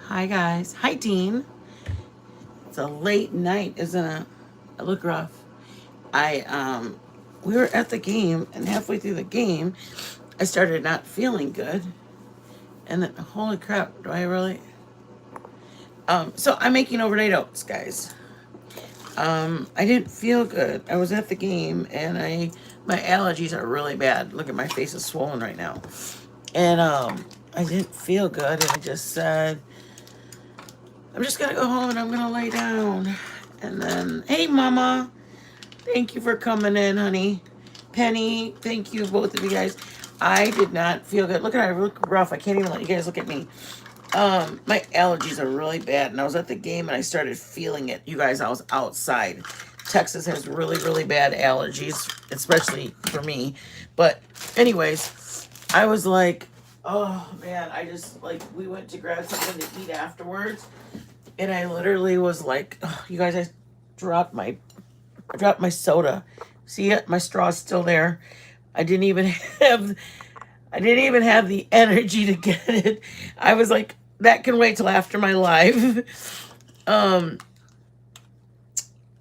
Hi guys. Hi Dean. It's a late night, isn't it? I look rough. I we were at the game and halfway through the game I started not feeling good. And then holy crap, do I really so I'm making overnight oats, guys. I didn't feel good. I was at the game and my allergies are really bad. Look at my face is swollen right now. And I didn't feel good and I just said I'm just gonna go home and I'm gonna lay down. And then, hey, Mama, thank you for coming in, honey. Penny, thank you, both of you guys. I did not feel good. Look at I look rough. I can't even let you guys look at me. My allergies are really bad, and I was at the game and I started feeling it. You guys, I was outside. Texas has really, really bad allergies, especially for me. But, anyways, I was like, oh man, I just like we went to grab something to eat afterwards, and I literally was like, oh, you guys, dropped my I dropped my soda. See it? My straw's still there. I didn't even have I didn't even have the energy to get it. I was like, that can wait till after my live. um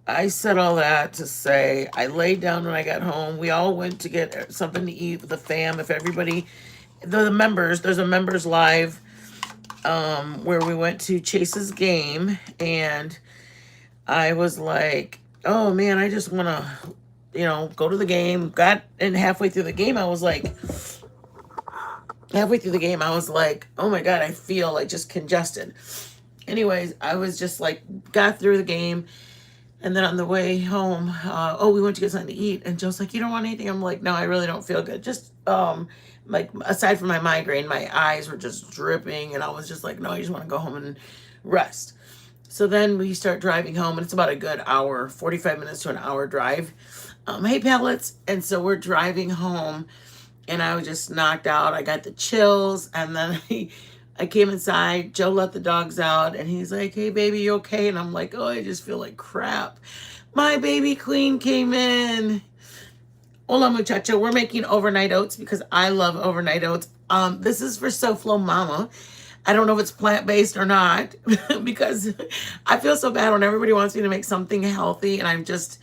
I said all that to say I laid down when I got home. We all went to get something to eat with the fam. If everybody the members, there's a members live where we went to Chase's game, and I was like, oh man, I just want to, go to the game. Got in halfway through the game, I was like, oh my God, I feel like just congested. Anyways, I was just like, got through the game. And then on the way home, we went to get something to eat. And Joe's like, you don't want anything? I'm like, no, I really don't feel good. Just, like, aside from my migraine, my eyes were just dripping. And I was just like, no, I just want to go home and rest. So then we start driving home, and it's about a good hour, 45 minutes to an hour drive. Hey, pallets. And so we're driving home, and I was just knocked out. I got the chills, and then I came inside. Joe let the dogs out, and he's like, hey, baby, you okay? And I'm like, oh, I just feel like crap. My baby queen came in. Hola, muchacha. We're making overnight oats because I love overnight oats. This is for SoFlo Mama. I don't know if it's plant-based or not because I feel so bad when everybody wants me to make something healthy, and it's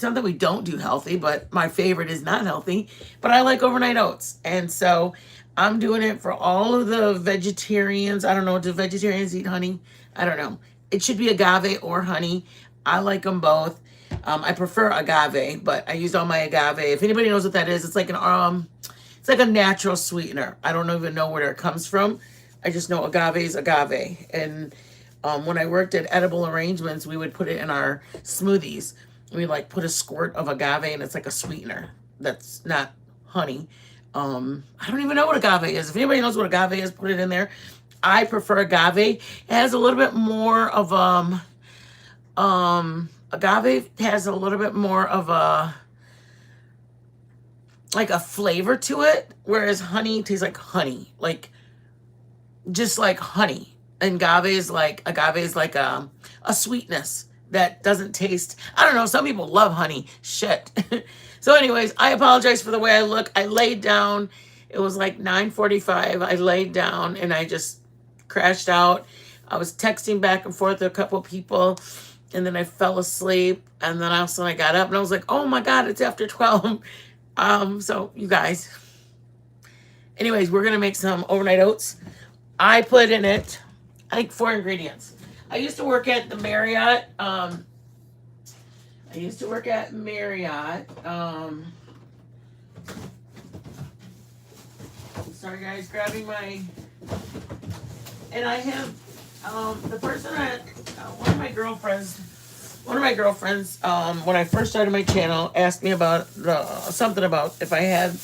not that we don't do healthy, but my favorite is not healthy, but I like overnight oats. And so I'm doing it for all of the vegetarians. I don't know, do vegetarians eat honey? I don't know. It should be agave or honey. I like them both. I prefer agave, but I used all my agave. If anybody knows what that is, it's like a natural sweetener. I don't even know where it comes from. I just know agave is agave. And when I worked at Edible Arrangements, we would put it in our smoothies. We like put a squirt of agave, and it's like a sweetener. That's not honey. I don't even know what agave is. If anybody knows what agave is, put it in there. I prefer agave. It has a little bit more of agave has a little bit more of a like a flavor to it, whereas honey tastes like honey, like just like honey. And agave is like a sweetness that doesn't taste. I don't know. Some people love honey. Shit. So, anyways, I apologize for the way I look. I laid down. It was like 9:45. I laid down and I just crashed out. I was texting back and forth to a couple of people, and then I fell asleep. And then all of a sudden I got up and I was like, oh my God, it's after 12. So you guys, anyways, we're gonna make some overnight oats. I put in it, I think 4 ingredients. I used to work at the Marriott. I used to work at Marriott. Sorry guys, grabbing my, and I have the person that one of my girlfriends, when I first started my channel, asked me about something about if I had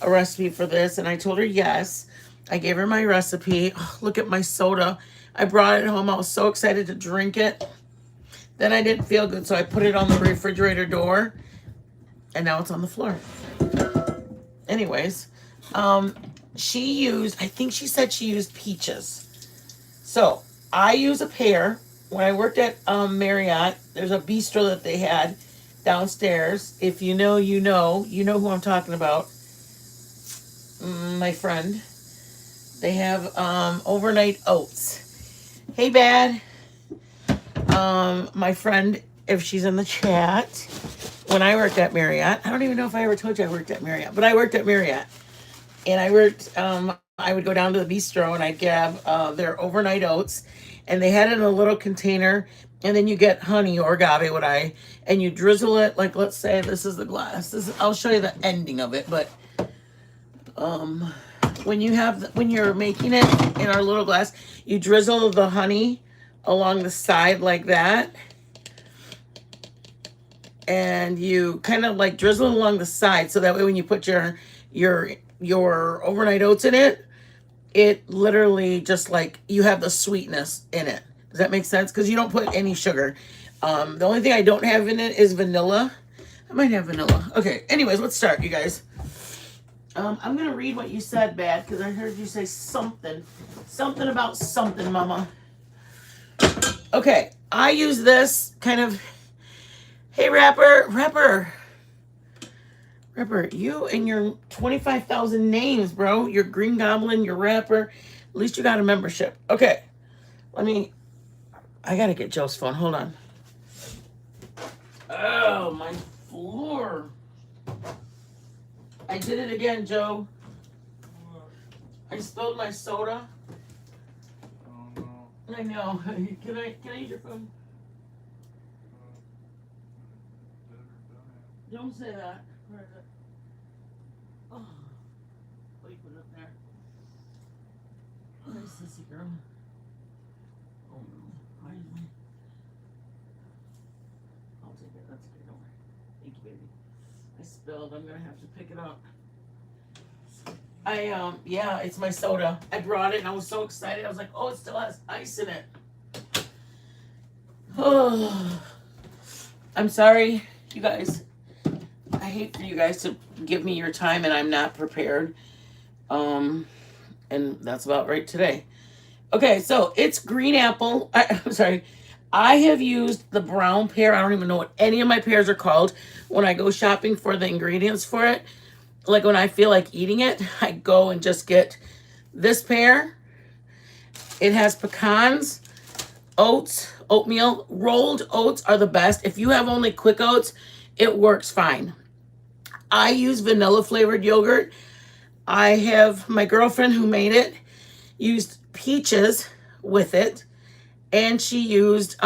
a recipe for this, and I told her yes. I gave her my recipe. Oh, look at my soda. I brought it home. I was so excited to drink it. Then I didn't feel good, so I put it on the refrigerator door, and now it's on the floor. Anyways, I think she said she used peaches. So I use a pear. When I worked at Marriott, there's a bistro that they had downstairs. If you know, you know who I'm talking about. My friend. They have overnight oats. Hey, Bad. My friend, if she's in the chat, when I worked at Marriott, I don't even know if I ever told you I worked at Marriott, but I worked at Marriott. And I would go down to the bistro and I'd grab their overnight oats, and they had it in a little container. And then you get honey or agave, and you drizzle it. Like, let's say this is the glass. I'll show you the ending of it. But when you're making it in our little glass, you drizzle the honey along the side like that, and you kind of like drizzle it along the side, so that way when you put your overnight oats in it, it literally just like you have the sweetness in it. Does that make sense? Because you don't put any sugar. The only thing I don't have in it is vanilla. I might have vanilla. Okay, anyways, let's start, you guys. I'm gonna read what you said, Bad, because I heard you say something about something, Mama. Okay, I use this kind of. Hey, rapper, you and your 25,000 names, bro. Your Green Goblin, your rapper. At least you got a membership. Okay, I gotta get Joe's phone. Hold on. Oh, my floor. I did it again, Joe. I spilled my soda. Oh, no. I know. Can I use your phone? Don't say that. Where is it? Oh, what you put it up there? Nice, sissy girl. Oh no. Why is my... I'll take it. That's okay. Don't worry. Thank you, baby. I spilled. I'm gonna have to pick it up. Yeah, it's my soda. I brought it and I was so excited. I was like, oh, it still has ice in it. Oh, I'm sorry, you guys. I hate for you guys to give me your time and I'm not prepared. And that's about right today. Okay, so it's green apple. I'm sorry. I have used the brown pear. I don't even know what any of my pears are called when I go shopping for the ingredients for it. Like when I feel like eating it, I go and just get this pear. It has pecans, oats, oatmeal. Rolled oats are the best. If you have only quick oats, it works fine. I use vanilla flavored yogurt. I have my girlfriend who made it used peaches with it, and she used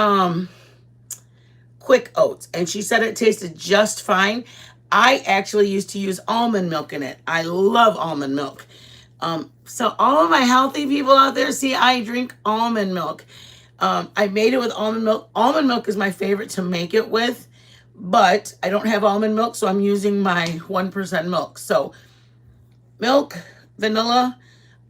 quick oats, and she said it tasted just fine. I actually used to use almond milk in it. I love almond milk. So all of my healthy people out there, see, I drink almond milk. I made it with almond milk. Almond milk is my favorite to make it with, but I don't have almond milk, so I'm using my 1% milk. So milk, vanilla,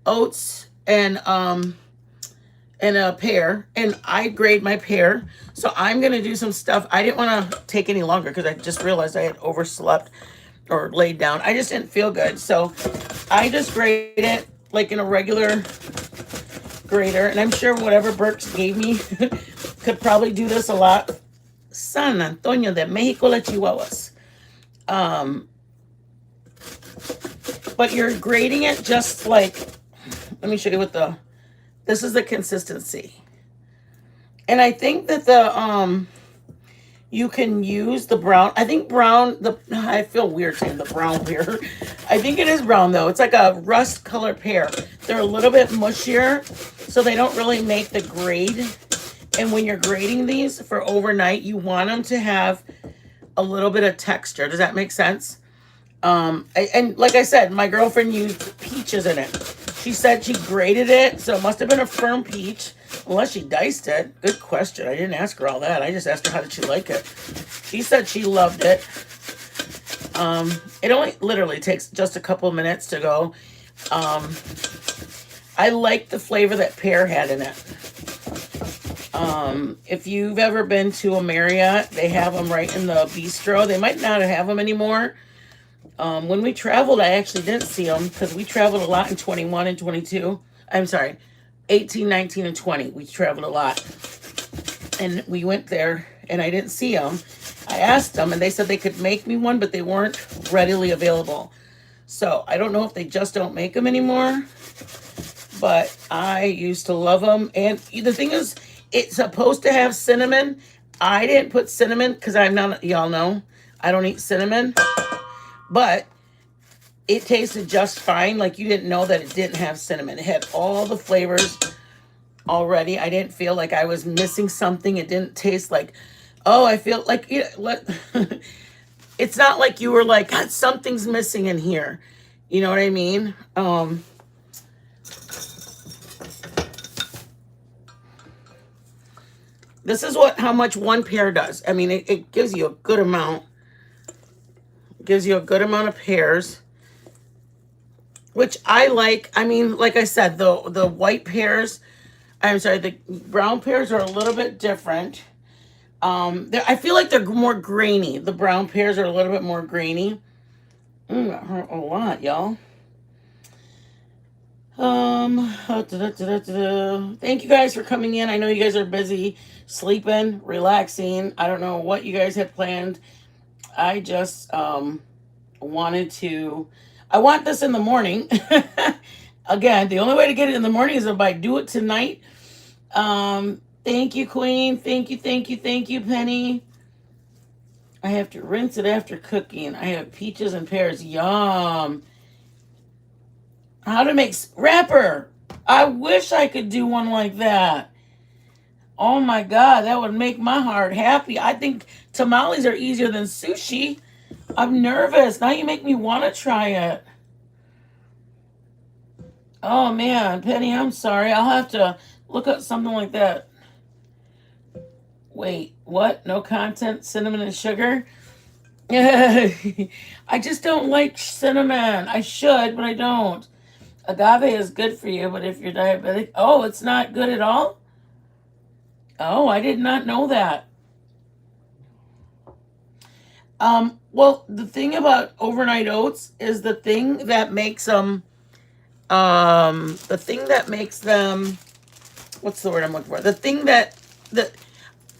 oats, and a pear, and I grade my pear. So I'm gonna do some stuff. I didn't want to take any longer because I just realized I had overslept or laid down. I just didn't feel good, so I just grade it like in a regular grater, and I'm sure whatever Burks gave me could probably do this a lot. San Antonio de Mexico, La Chihuahuas. But you're grading it just like, let me show you what this is the consistency. And I think that you can use the brown. I think brown, I feel weird saying the brown pear. I think it is brown though. It's like a rust color pear. They're a little bit mushier, so they don't really make the grade. And when you're grading these for overnight, you want them to have a little bit of texture. Does that make sense? And like I said, my girlfriend used peaches in it. She said she grated it, so it must have been a firm peach, unless she diced it. Good question. I didn't ask her all that. I just asked her how did she like it. She said she loved it. It only literally takes just a couple of minutes to go. I like the flavor that pear had in it. If you've ever been to a Marriott, they have them right in the bistro. They might not have them anymore. When we traveled, I actually didn't see them because we traveled a lot in 21 and 22. I'm sorry, 18, 19, and 20. We traveled a lot. And we went there and I didn't see them. I asked them and they said they could make me one, but they weren't readily available. So I don't know if they just don't make them anymore. but I used to love them. And the thing is, it's supposed to have cinnamon. I didn't put cinnamon because I'm not, y'all know, I don't eat cinnamon. But it tasted just fine. Like, you didn't know that it didn't have cinnamon. It had all the flavors already. I didn't feel like I was missing something. It didn't taste like, oh, I feel like, it's not like you were like, God, something's missing in here. You know what I mean? This is how much one pair does. I mean, it gives you a good amount. It gives you a good amount of pears, which I like. I mean, like I said, the white pears, I'm sorry, the brown pears are a little bit different. I feel like they're more grainy. The brown pears are a little bit more grainy. That hurt a lot, y'all. Thank you guys for coming in. I know you guys are busy sleeping, relaxing. I don't know what you guys had planned. I just I want this in the morning. Again, the only way to get it in the morning is if I do it tonight. Thank you, Queen. Thank you, Penny. I have to rinse it after cooking. I have peaches and pears. Yum. How to make wrapper. I wish I could do one like that. Oh my God, that would make my heart happy. I think tamales are easier than sushi. I'm nervous. Now you make me want to try it. Oh man, Penny, I'm sorry. I'll have to look up something like that. Wait, what? No content, cinnamon and sugar? I just don't like cinnamon. I should, but I don't. Agave is good for you, but if you're diabetic... Oh, it's not good at all? Oh, I did not know that. Well, the thing about overnight oats is the thing that makes them... What's the word I'm looking for? The thing that...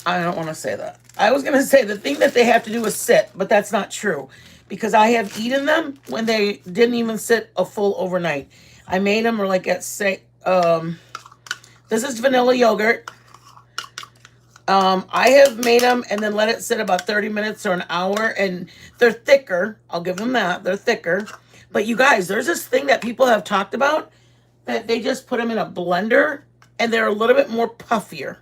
I don't want to say that. I was going to say the thing that they have to do is sit, but that's not true. Because I have eaten them when they didn't even sit a full overnight. I made them like at, say, this is vanilla yogurt. I have made them and then let it sit about 30 minutes or an hour, and they're thicker. I'll give them that. They're thicker. But you guys, there's this thing that people have talked about that they just put them in a blender and they're a little bit more puffier,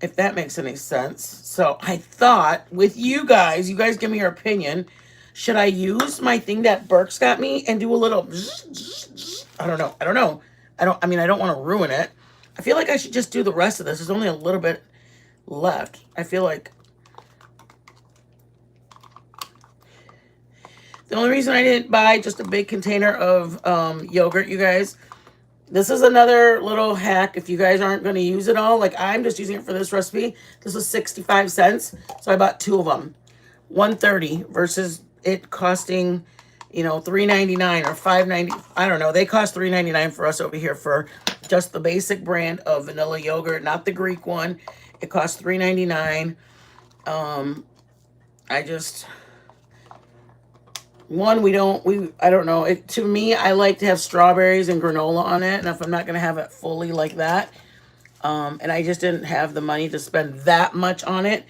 if that makes any sense. So I thought with you guys give me your opinion. Should I use my thing that Burke's got me and do a little... I don't know. I don't want to ruin it. I feel like I should just do the rest of this. There's only a little bit left. I feel like... The only reason I didn't buy just a big container of yogurt, you guys... This is another little hack if you guys aren't going to use it all. Like, I'm just using it for this recipe. This was 65 cents. So I bought 2 of them. $1.30 versus it costing, you know, $3.99 or $5.90. I don't know. They cost $3.99 for us over here for just the basic brand of vanilla yogurt, not the Greek one. It costs $3.99. I just... One, I don't know. To me, I like to have strawberries and granola on it. And if I'm not going to have it fully like that, and I just didn't have the money to spend that much on it.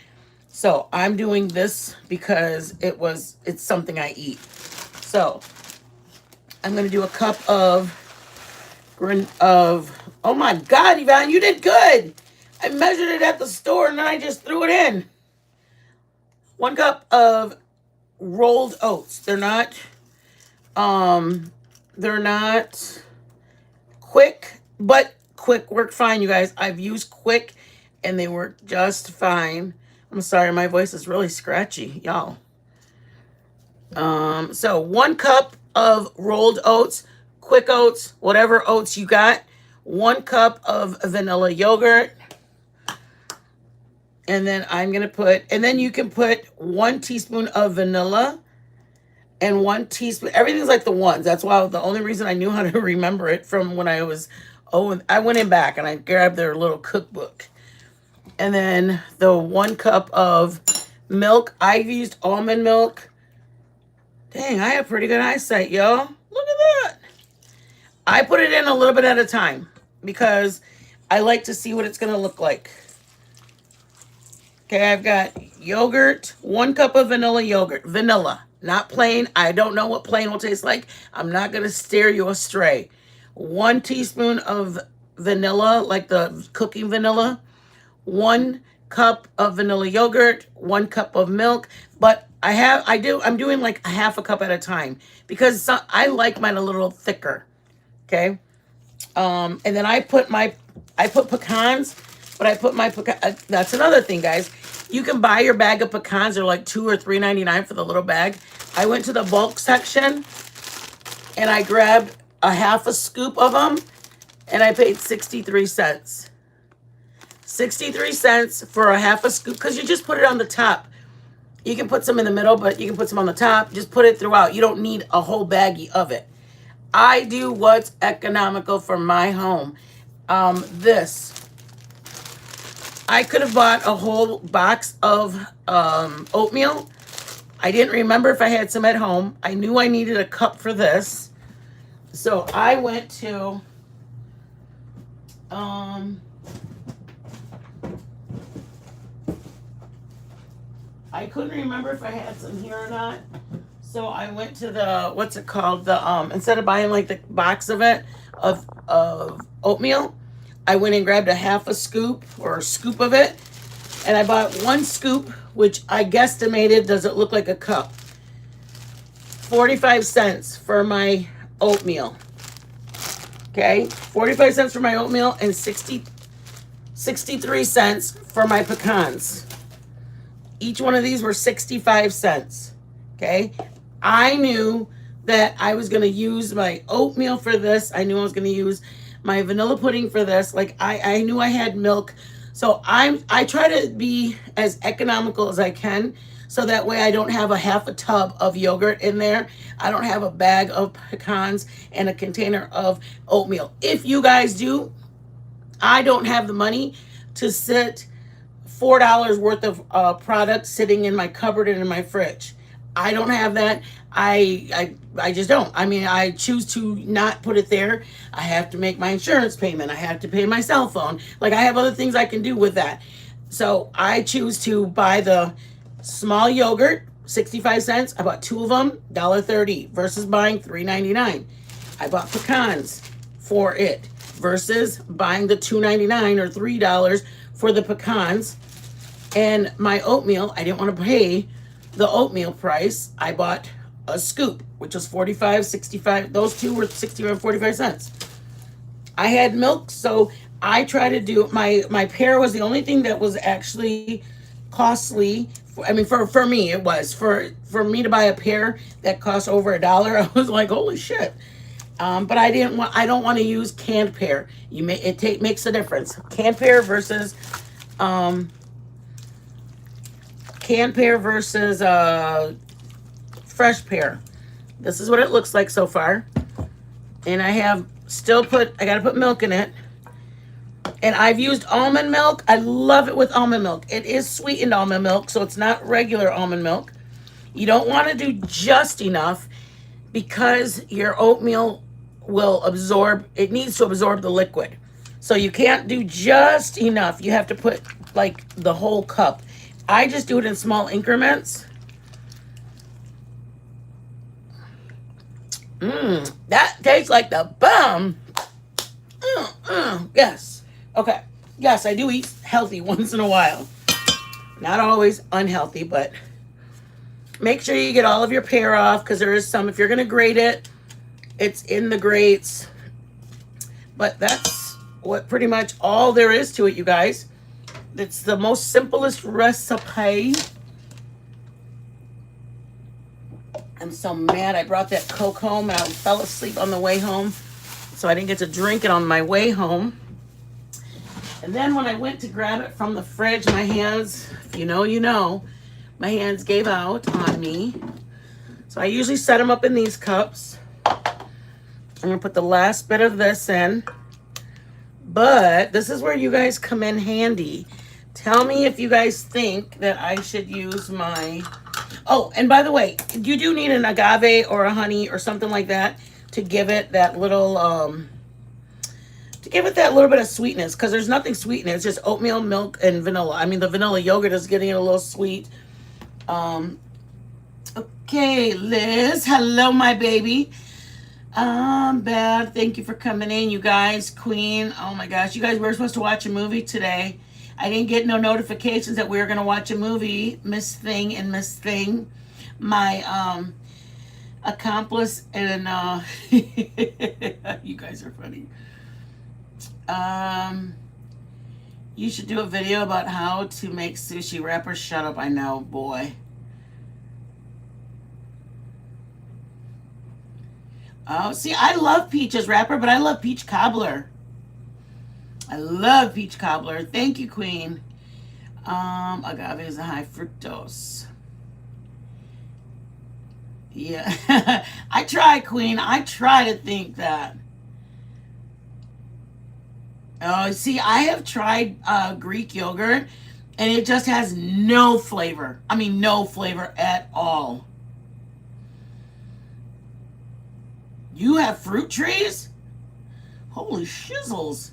So I'm doing this because it's something I eat. So I'm going to do a cup of, oh my God, Yvonne, you did good. I measured it at the store and then I just threw it in. 1 cup of rolled oats. They're not quick, but quick work fine, you guys. I've used quick and they work just fine. I'm sorry, my voice is really scratchy, y'all. So 1 cup of rolled oats, quick oats, whatever oats you got. 1 cup of vanilla yogurt. And then I'm going to put, and then you can put 1 teaspoon of vanilla and 1 teaspoon. Everything's like the ones. That's why the only reason I knew how to remember it from when I was, I went in back and I grabbed their little cookbook. And then the 1 cup of milk. I've used almond milk. Dang, I have pretty good eyesight, y'all. Look at that. I put it in a little bit at a time because I like to see what it's going to look like. Okay, I've got yogurt, 1 cup of vanilla yogurt. Vanilla, not plain. I don't know what plain will taste like. I'm not going to steer you astray. 1 teaspoon of vanilla, like the cooking vanilla. 1 cup of vanilla yogurt. 1 cup of milk. But I'm doing like a half a cup at a time because I like mine a little thicker. Okay. And then I put pecans, but I put my pecan. That's another thing, guys. You can buy your bag of pecans. They're like $2 or $3.99 for the little bag. I went to the bulk section and I grabbed a half a scoop of them and I paid 63 cents. 63 cents for a half a scoop because you just put it on the top. You can put some in the middle, but you can put some on the top. Just put it throughout. You don't need a whole baggie of it. I do what's economical for my home. This. I could have bought a whole box of oatmeal. I didn't remember if I had some at home. I knew I needed a cup for this. So I went to I couldn't remember if I had some here or not. So I went to the, what's it called? The instead of buying like the box of it of oatmeal, I went and grabbed a half a scoop or a scoop of it. And I bought 1 scoop, which I guesstimated, does it look like a cup? 45 cents for my oatmeal. Okay, 45 cents for my oatmeal and 63 cents for my pecans. Each one of these were 65 cents. Okay, I knew that I was going to use my oatmeal for this. I knew I was going to use my vanilla pudding for this. Like I knew I had milk. So I try to be as economical as I can so that way I don't have a half a tub of yogurt in there. I don't have a bag of pecans and a container of oatmeal. If you guys do, I don't have the money to sit $4 worth of product sitting in my cupboard and in my fridge. I don't have that. I just don't. I mean, I choose to not put it there. I have to make my insurance payment. I have to pay my cell phone. Like I have other things I can do with that. So I choose to buy the small yogurt, 65 cents. I bought 2 of them, $1.30 versus buying $3.99. I bought pecans for it versus buying the $2.99 or $3 for the pecans. And my oatmeal, I didn't want to pay the oatmeal price. I bought a scoop, which was 45, 65. Those two were 65 and 45 cents. I had milk, so I try to do my pear was the only thing that was actually costly. I mean, for me, it was for me to buy a pear that cost over $1. I was like, holy shit. But I don't want to use canned pear. Makes a difference. Canned pear versus fresh pear. This is what it looks like so far. And I gotta put milk in it. And I've used almond milk. I love it with almond milk. It is sweetened almond milk, so it's not regular almond milk. You don't want to do just enough because your oatmeal will absorb, it needs to absorb the liquid. So you can't do just enough. You have to put like the whole cup. I just do it in small increments. That tastes like the bomb. Yes. Okay. Yes, I do eat healthy once in a while. Not always unhealthy, but make sure you get all of your pear off because there is some. If you're going to grate it, it's in the grates. But that's what pretty much all there is to it, you guys. It's the most simplest recipe. I'm so mad I brought that Coke home and I fell asleep on the way home. So I didn't get to drink it on my way home. And then when I went to grab it from the fridge, my hands, if you know, my hands gave out on me. So I usually set them up in these cups. I'm going to put the last bit of this in. But this is where you guys come in handy. Tell me if you guys think that I should use my... Oh, and by the way, you do need an agave or a honey or something like that to give it that little bit of sweetness, because there's nothing sweet in it. It's just oatmeal, milk, and vanilla. I mean, the vanilla yogurt is getting it a little sweet. Okay, Liz. Hello, my baby. Beth, thank you for coming in, you guys. Queen, oh my gosh, you guys, we were supposed to watch a movie today. I didn't get no notifications that we were gonna watch a movie. Miss Thing and Miss Thing, my accomplice, and you guys are funny. You should do a video about how to make sushi wrappers. Shut up, I know, boy. Oh, see, I love peaches wrapper, but I love peach cobbler. I love peach cobbler. Thank you, Queen. Agave is a high fructose. Yeah. I try, Queen. I try to think that. Oh, see, I have tried Greek yogurt, and it just has no flavor. I mean, no flavor at all. You have fruit trees? Holy shizzles.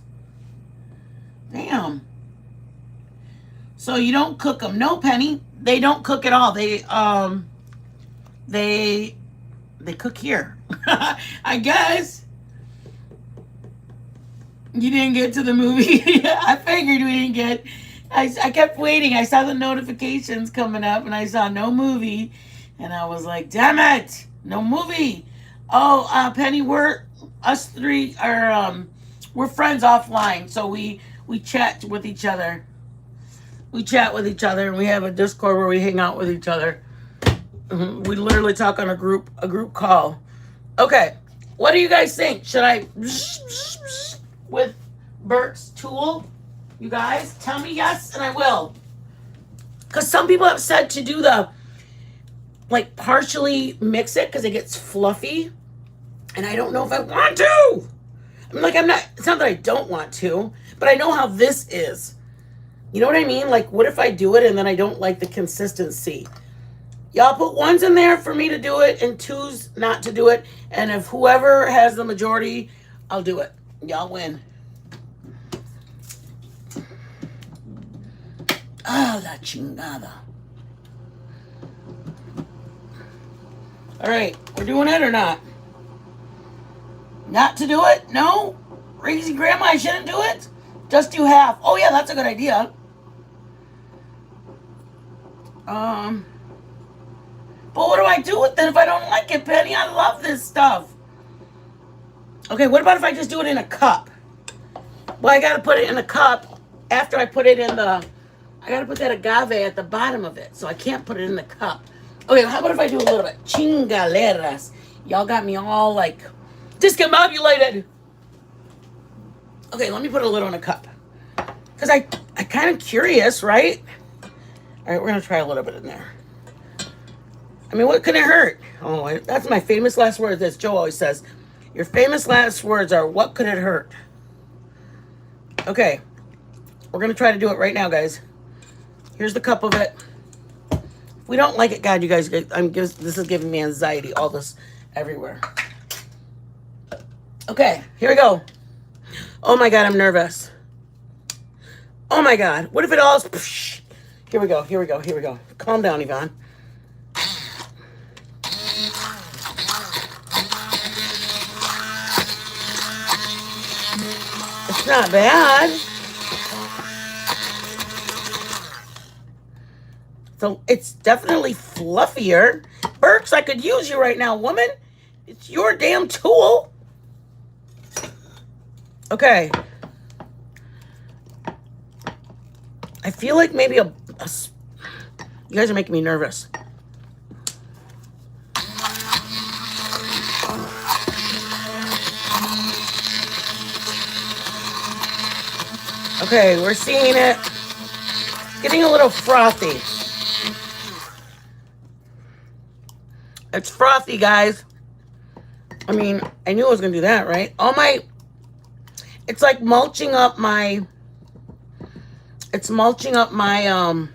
Damn. So you don't cook them. No, Penny. They don't cook at all. They cook here. I guess. You didn't get to the movie. I figured we didn't get. I kept waiting. I saw the notifications coming up, and I saw no movie. And I was like, damn it. No movie. Oh, Penny, us three are we're friends offline, so we chat with each other. We chat with each other, and we have a Discord where we hang out with each other. We literally talk on a group call. Okay, what do you guys think? Should I with Bert's tool? You guys tell me yes, and I will. Because some people have said to do the partially mix it because it gets fluffy, and I don't know if I want to. I'm not, it's not that I don't want to, but I know how this is. You know what I mean? Like, what if I do it and then I don't like the consistency? Y'all put ones in there for me to do it and twos not to do it, and if whoever has the majority, I'll do it. Y'all win. Ah, la chingada. All right, we're doing it or not? Not to do it? No? Crazy Grandma, I shouldn't do it? Just do half. Oh, yeah, that's a good idea. But what do I do with it if I don't like it, Penny? I love this stuff. Okay, what about if I just do it in a cup? Well, I got to put it in a cup after I put it in the... I got to put that agave at the bottom of it, so I can't put it in the cup. Okay, how about if I do a little bit? Chingaleras. Y'all got me all discombobulated. Okay, let me put a little in a cup. Because I kind of curious, right? All right, we're going to try a little bit in there. I mean, what could it hurt? Oh, that's my famous last words, as Joe always says. Your famous last words are, what could it hurt? Okay, we're going to try to do it right now, guys. Here's the cup of it. If we don't like it, God, you guys, this is giving me anxiety, all this everywhere. Okay, here we go. Oh my God, I'm nervous. Oh my God, what if it all is... Here we go, here we go, here we go. Calm down, Yvonne. It's not bad. So it's definitely fluffier. Burks, I could use you right now, woman. It's your damn tool. Okay. I feel like maybe you guys are making me nervous. Okay, we're seeing it. It's getting a little frothy. It's frothy, guys. I mean, I knew I was going to do that, right? It's like mulching up my... It's mulching up my, oh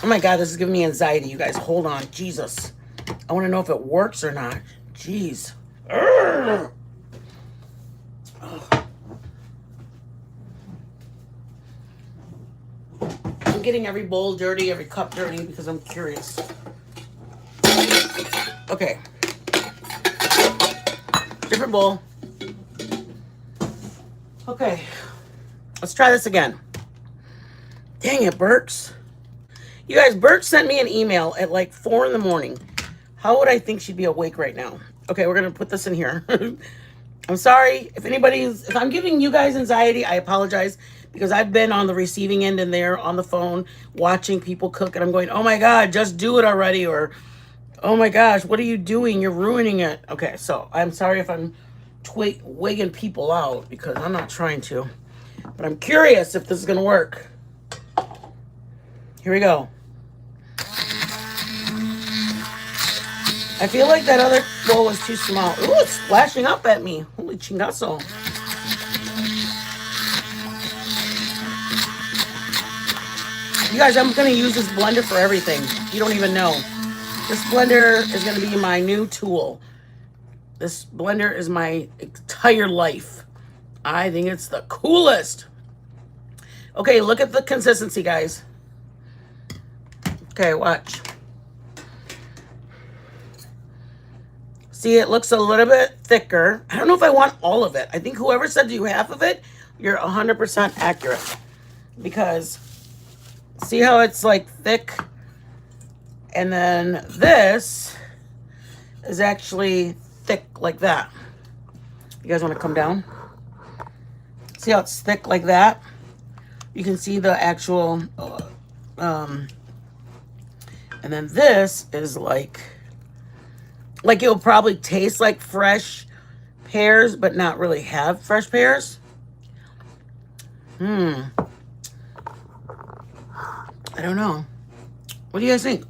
my God, this is giving me anxiety, you guys. Hold on. Jesus. I want to know if it works or not. Jeez. Urgh. I'm getting every bowl dirty, every cup dirty because I'm curious. Okay. Different bowl. Okay. Let's try this again. Dang it, Burks. You guys, Burks sent me an email at like 4 in the morning. How would I think she'd be awake right now? Okay, we're going to put this in here. I'm sorry. If I'm giving you guys anxiety, I apologize because I've been on the receiving end and there on the phone watching people cook and I'm going, oh my God, just do it already. Or, oh my gosh, what are you doing? You're ruining it. Okay, so I'm sorry if I'm wigging people out because I'm not trying to. But I'm curious if this is going to work. Here we go. I feel like that other bowl was too small. Ooh, it's splashing up at me. Holy chingazo. You guys, I'm going to use this blender for everything. You don't even know. This blender is going to be my new tool. This blender is my entire life. I think it's the coolest. Okay, look at the consistency, guys. Okay, watch. See, it looks a little bit thicker. I don't know if I want all of it. I think whoever said you half of it, you're 100% accurate. Because see how it's like thick? And then this is actually thick like that. You guys want to come down? See how it's thick like that? You can see the actual, and then this is like it'll probably taste like fresh pears, but not really have fresh pears. I don't know. What do you guys think?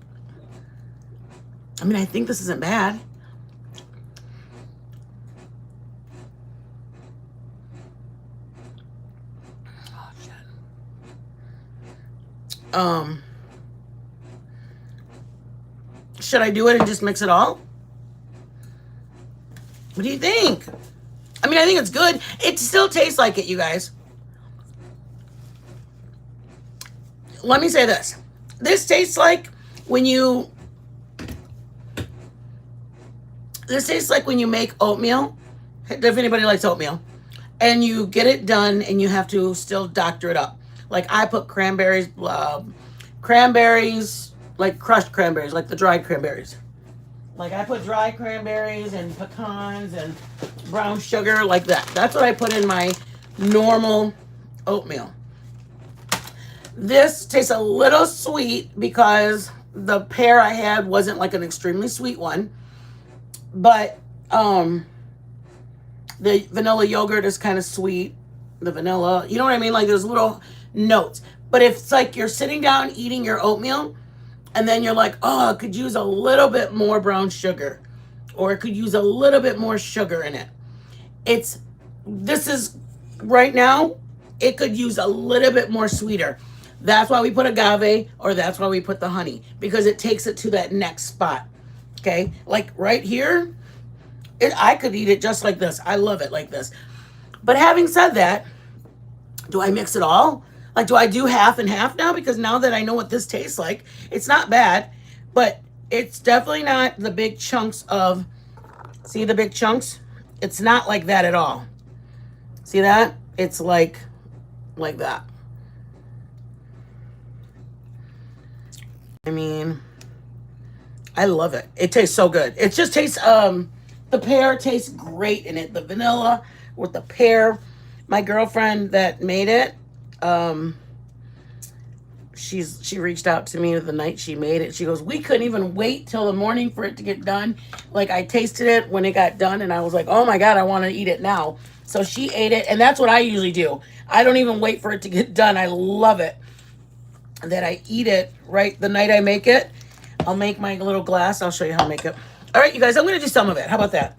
I mean, I think this isn't bad. Oh, shit. Should I do it and just mix it all? What do you think? I mean, I think it's good. It still tastes like it, you guys. Let me say this. This tastes like when you make oatmeal. If anybody likes oatmeal. And you get it done and you have to still doctor it up. Like I put cranberries, like crushed cranberries, like the dried cranberries. Like I put dry cranberries and pecans and brown sugar like that. That's what I put in my normal oatmeal. This tastes a little sweet because the pear I had wasn't like an extremely sweet one. But the vanilla yogurt is kind of sweet. The vanilla, you know what I mean? Like there's little notes. But if it's like you're sitting down eating your oatmeal and then you're like, oh, I could use a little bit more brown sugar or it could use a little bit more sugar in it. This is right now, it could use a little bit more sweeter. That's why we put agave or that's why we put the honey because it takes it to that next spot. Okay. Like right here, I could eat it just like this. I love it like this. But having said that, do I mix it all? Like, do I do half and half now? Because now that I know what this tastes like, it's not bad, but it's definitely not the big chunks of, see the big chunks? It's not like that at all. See that? It's like that. I mean, I love it. It tastes so good. It just tastes, the pear tastes great in it. The vanilla with the pear. My girlfriend that made it, she reached out to me the night she made it. She goes, we couldn't even wait till the morning for it to get done. Like I tasted it when it got done and I was like, oh my God, I want to eat it now. So she ate it and that's what I usually do. I don't even wait for it to get done. I love it that I eat it right the night I make it. I'll make my little glass. I'll show you how to make it. All right, you guys, I'm going to do some of it. How about that?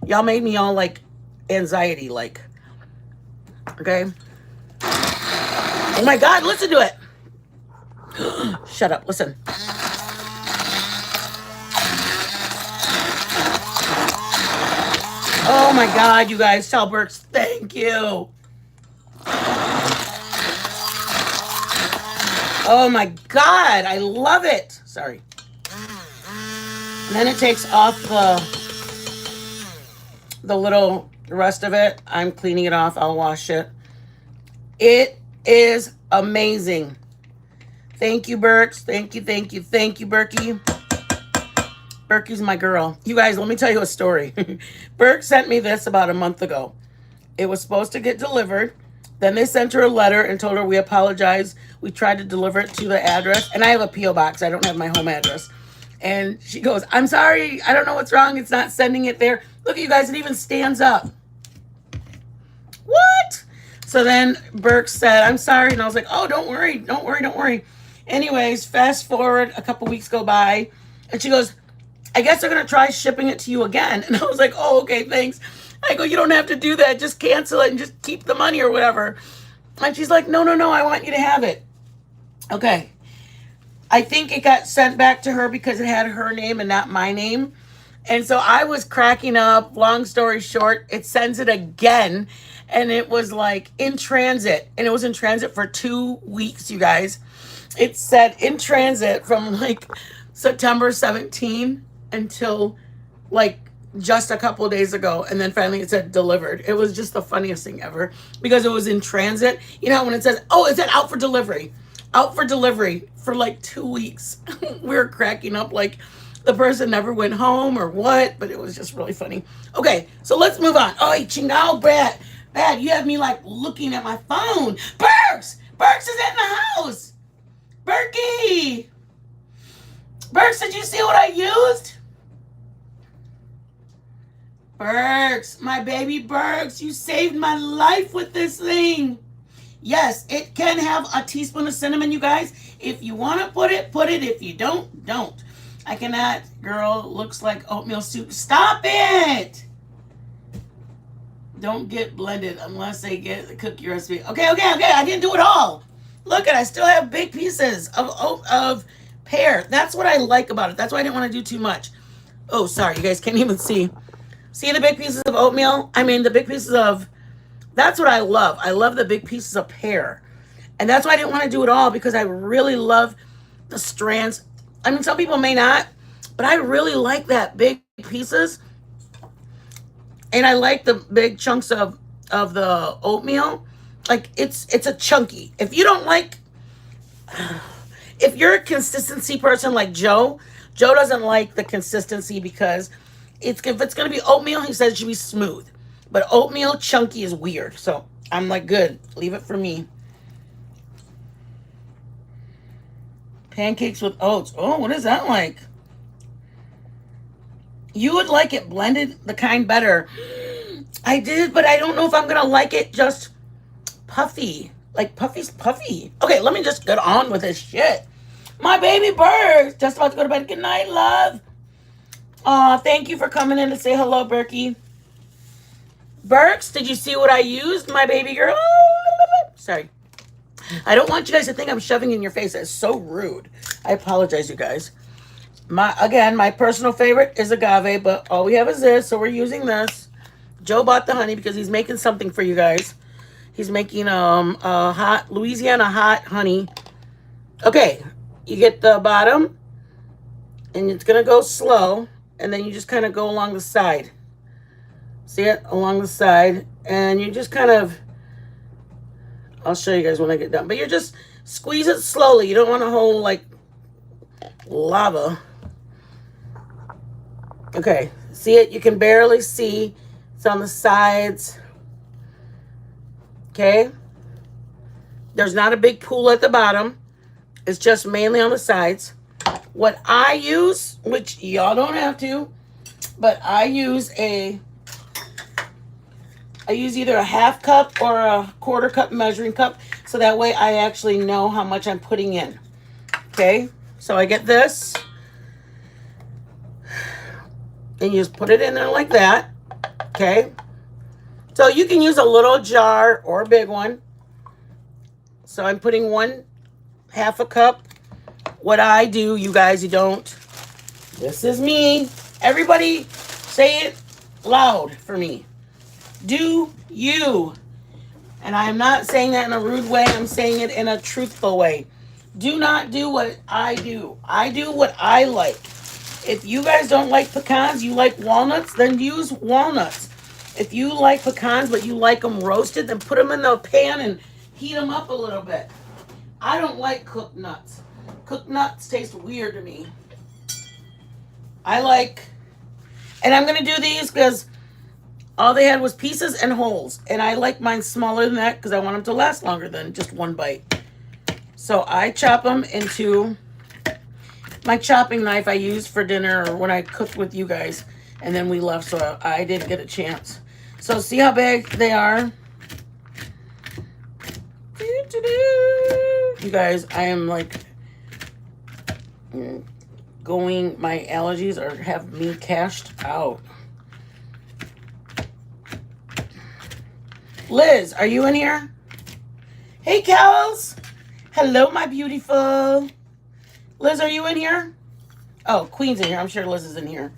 Y'all made me all like anxiety, like, okay. Oh my God, listen to it. Shut up, listen. Oh my God, you guys, tell Burks, thank you. Oh my God, I love it. Sorry. And then it takes off the little rest of it. I'm cleaning it off. I'll wash it. It is amazing. Thank you, Burks. Thank you, thank you, thank you, Berkey. Berkey's my girl. You guys, let me tell you a story. Burke sent me this about a month ago. It was supposed to get delivered. Then they sent her a letter and told her we apologize. We tried to deliver it to the address. And I have a P.O. box. I don't have my home address. And she goes, I'm sorry. I don't know what's wrong. It's not sending it there. Look at you guys. It even stands up. What? So then Burke said, I'm sorry. And I was like, oh, don't worry. Don't worry. Don't worry. Anyways, fast forward. A couple weeks go by. And she goes, I guess they're going to try shipping it to you again. And I was like, oh, okay, thanks. I go, you don't have to do that. Just cancel it and just keep the money or whatever. And she's like, no, I want you to have it. Okay. I think it got sent back to her because it had her name and not my name. And so I was cracking up. Long story short, it sends it again. And it was like in transit. And it was in transit for 2 weeks, you guys. It said in transit from like September 17 until like just a couple of days ago, and then finally it said delivered. It was just the funniest thing ever because it was in transit. You know when it says, oh, it said out for delivery for like 2 weeks. We were cracking up like the person never went home or what, but it was just really funny. Okay, so let's move on. Oh, chingao, bad, you have me like looking at my phone. Burks is in the house. Berkey, Burks, did you see what I used? Burks, my baby Burks, you saved my life with this thing. Yes, it can have a teaspoon of cinnamon, you guys. If you want to put it, put it. If you don't, don't. I cannot. Girl, looks like oatmeal soup. Stop it. Don't get blended unless they get the cookie recipe. Okay. I didn't do it all. Look at, I still have big pieces of pear. That's what I like about it. That's why I didn't want to do too much. Oh, sorry, you guys can't even see. See the big pieces of oatmeal? I mean, the big pieces of, that's what I love. I love the big pieces of pear. And that's why I didn't want to do it all, because I really love the strands. I mean, some people may not, but I really like that big pieces. And I like the big chunks of the oatmeal. Like, it's a chunky. If you don't like, if you're a consistency person like Joe doesn't like the consistency because if it's going to be oatmeal, he says it should be smooth. But oatmeal chunky is weird. So I'm like, good. Leave it for me. Pancakes with oats. Oh, what is that like? You would like it blended, the kind better. I did, but I don't know if I'm going to like it just puffy. Like puffy's puffy. Okay, let me just get on with this shit. My baby Burks, just about to go to bed. Good night, love. Aw, thank you for coming in to say hello, Berkey. Burks, did you see what I used, my baby girl? Sorry. I don't want you guys to think I'm shoving in your face. That's so rude. I apologize, you guys. My personal favorite is agave, but all we have is this, so we're using this. Joe bought the honey because he's making something for you guys. He's making a hot Louisiana hot honey. Okay, you get the bottom, and it's gonna go slow, and then you just kind of go along the side. See it? Along the side, and you just kind of, I'll show you guys when I get done, but you just squeeze it slowly. You don't want a whole like lava. Okay, see it? You can barely see. It's on the sides. Okay, there's not a big pool at the bottom. It's just mainly on the sides. What I use, which y'all don't have to, but I use either a half cup or a quarter cup measuring cup, so that way I actually know how much I'm putting in. Okay, so I get this, and you just put it in there like that. Okay, so you can use a little jar or a big one. So I'm putting half a cup. What I do, you guys, you don't. This is me. Everybody say it. loud for me. Do you? And I'm not saying that in a rude way. I'm saying it in a truthful way. Do not do what I do. I do what I like. If you guys don't like pecans, you like walnuts, then use walnuts. If you like pecans but you like them roasted, then put them in the pan and heat them up a little bit. I don't like cooked nuts. Cooked nuts taste weird to me. I like, and I'm going to do these because all they had was pieces and holes. And I like mine smaller than that because I want them to last longer than just one bite. So I chop them into my chopping knife I used for dinner or when I cooked with you guys. And then we left, so I didn't get a chance. So see how big they are? You guys, I am like going, my allergies are have me cashed out. Liz, are you in here? Hey, Kels. Hello, my beautiful. Liz, are you in here? Oh, Queen's in here. I'm sure Liz is in here.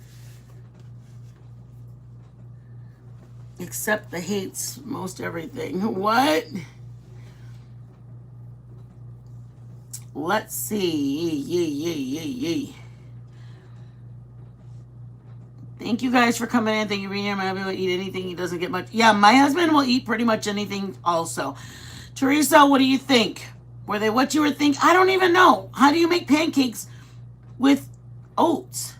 Except the hates most everything. What? Let's see. Yay. Thank you guys for coming in. Thank you for being here. My husband will eat anything. He doesn't get much. Yeah, my husband will eat pretty much anything also. Teresa, what do you think? Were they what you were thinking? I don't even know. How do you make pancakes with oats?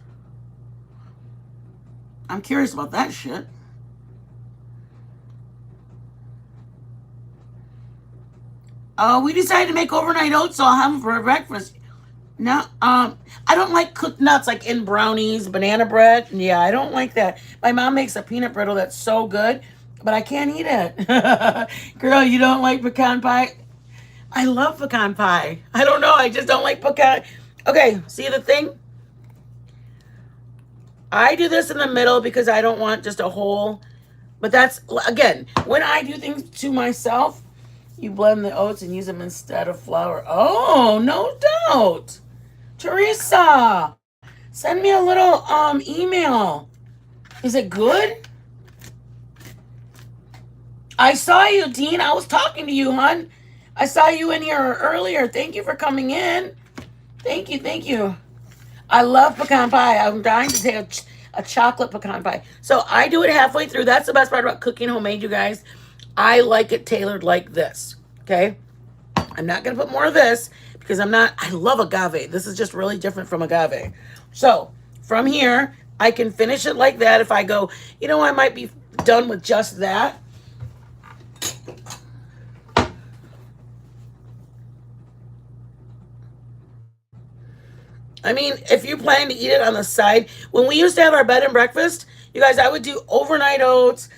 I'm curious about that shit. We decided to make overnight oats, so I'll have them for breakfast. No, I don't like cooked nuts like in brownies, banana bread. Yeah, I don't like that. My mom makes a peanut brittle that's so good, but I can't eat it. Girl, you don't like pecan pie? I love pecan pie. I don't know. I just don't like pecan. Okay, see the thing? I do this in the middle because I don't want just a whole. But that's, again, when I do things to myself, you blend the oats and use them instead of flour. Oh, no doubt. Teresa, send me a little email. Is it good? I saw you, Dean. I was talking to you, hon. I saw you in here earlier. Thank you for coming in. Thank you. I love pecan pie. I'm dying to say a chocolate pecan pie. So I do it halfway through. That's the best part about cooking homemade, you guys. I like it tailored like this, okay? I'm not going to put more of this because I love agave. This is just really different from agave. So from here, I can finish it like that. If I go, I might be done with just that. I mean, if you plan to eat it on the side, when we used to have our bed and breakfast, you guys, I would do overnight oats.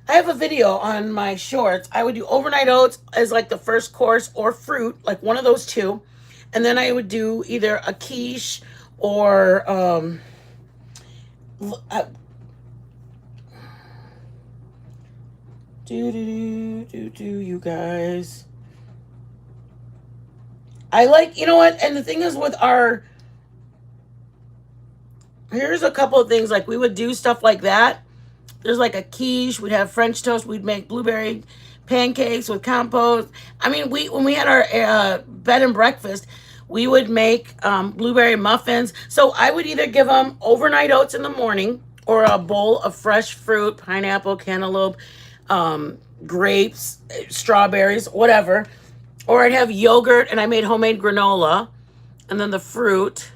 I have a video on my shorts. I would do overnight oats as like the first course or fruit, like one of those two. And then I would do either a quiche or you guys. I like, you know what? And the thing is with here's a couple of things. Like we would do stuff like that. There's like a quiche. We'd have French toast. We'd make blueberry pancakes with compost. I mean, when we had our bed and breakfast, we would make blueberry muffins. So I would either give them overnight oats in the morning or a bowl of fresh fruit, pineapple, cantaloupe, grapes, strawberries, whatever. Or I'd have yogurt, and I made homemade granola. And then the fruit.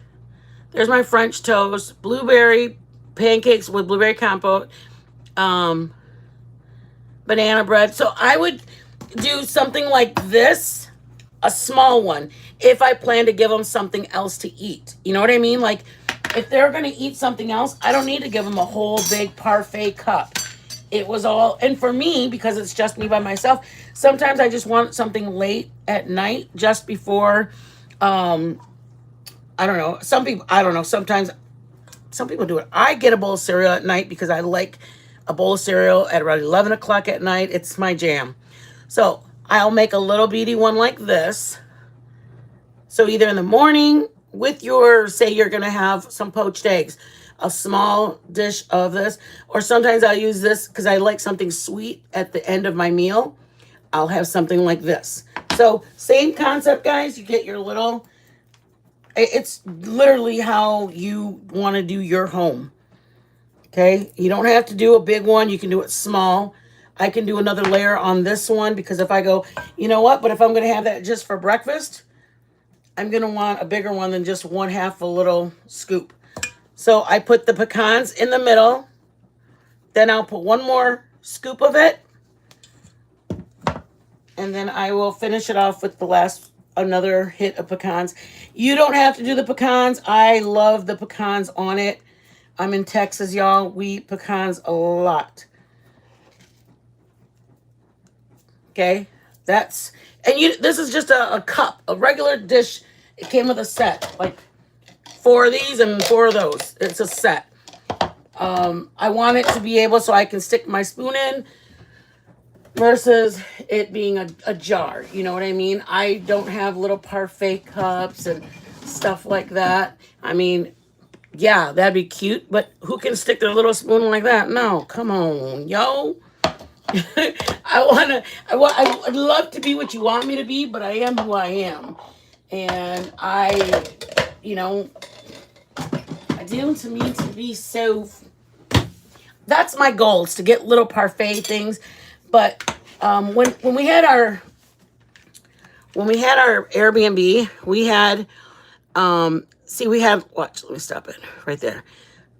There's my French toast, blueberry pancakes with blueberry compote, banana bread. So I would do something like this, a small one, if I plan to give them something else to eat. You know what I mean? Like, if they're going to eat something else, I don't need to give them a whole big parfait cup. It was all, and for me, because it's just me by myself, sometimes I just want something late at night, just before, I don't know. Sometimes some people do it. I get a bowl of cereal at night because I like a bowl of cereal at around 11 o'clock at night. It's my jam. So I'll make a little beady one like this. So either in the morning with say you're going to have some poached eggs. a small dish of this. Or sometimes I'll use this because I like something sweet at the end of my meal. I'll have something like this. So same concept, guys. You get your little, it's literally how you want to do your home. Okay, you don't have to do a big one. You can do it small. I can do another layer on this one because if I go, you know what, but if I'm going to have that just for breakfast, I'm going to want a bigger one than just one half a little scoop. So I put the pecans in the middle. Then I'll put one more scoop of it. And then I will finish it off with the last, another hit of pecans. You don't have to do the pecans. I love the pecans on it. I'm in Texas, y'all. We eat pecans a lot. Okay, that's, and you, this is just a cup, a regular dish. It came with a set, like 4 of these and 4 of those. It's a set. I want it to be able so I can stick my spoon in versus it being a jar. You know what I mean? I don't have little parfait cups and stuff like that. I mean, yeah, that'd be cute, but who can stick their little spoon like that? No, come on, yo. I'd love to be what you want me to be, but I am who I am. And you know, I do to me to be so, that's my goal, is to get little parfait things. But when we had our Airbnb, we had see, we have, watch, let me stop it right there.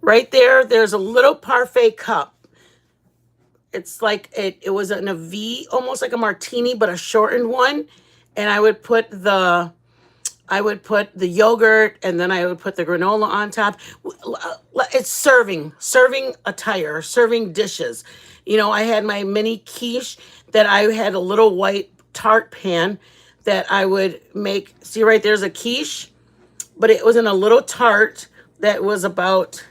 Right there, there's a little parfait cup. It's like it was in a V, almost like a martini, but a shortened one. And I would put the yogurt, and then I would put the granola on top. It's serving attire, serving dishes. You know, I had my mini quiche that I had a little white tart pan that I would make. See right there's a quiche, but it was in a little tart that was about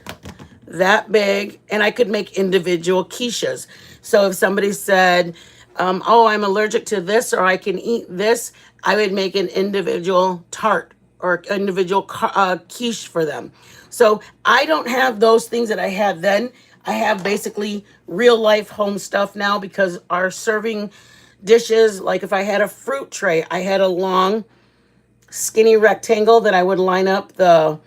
that big, and I could make individual quiches. So if somebody said, oh, I'm allergic to this, or I can eat this, I would make an individual tart or individual quiche for them. So I don't have those things that I had then. I have basically real life home stuff now because our serving dishes, like if I had a fruit tray, I had a long skinny rectangle that I would line up the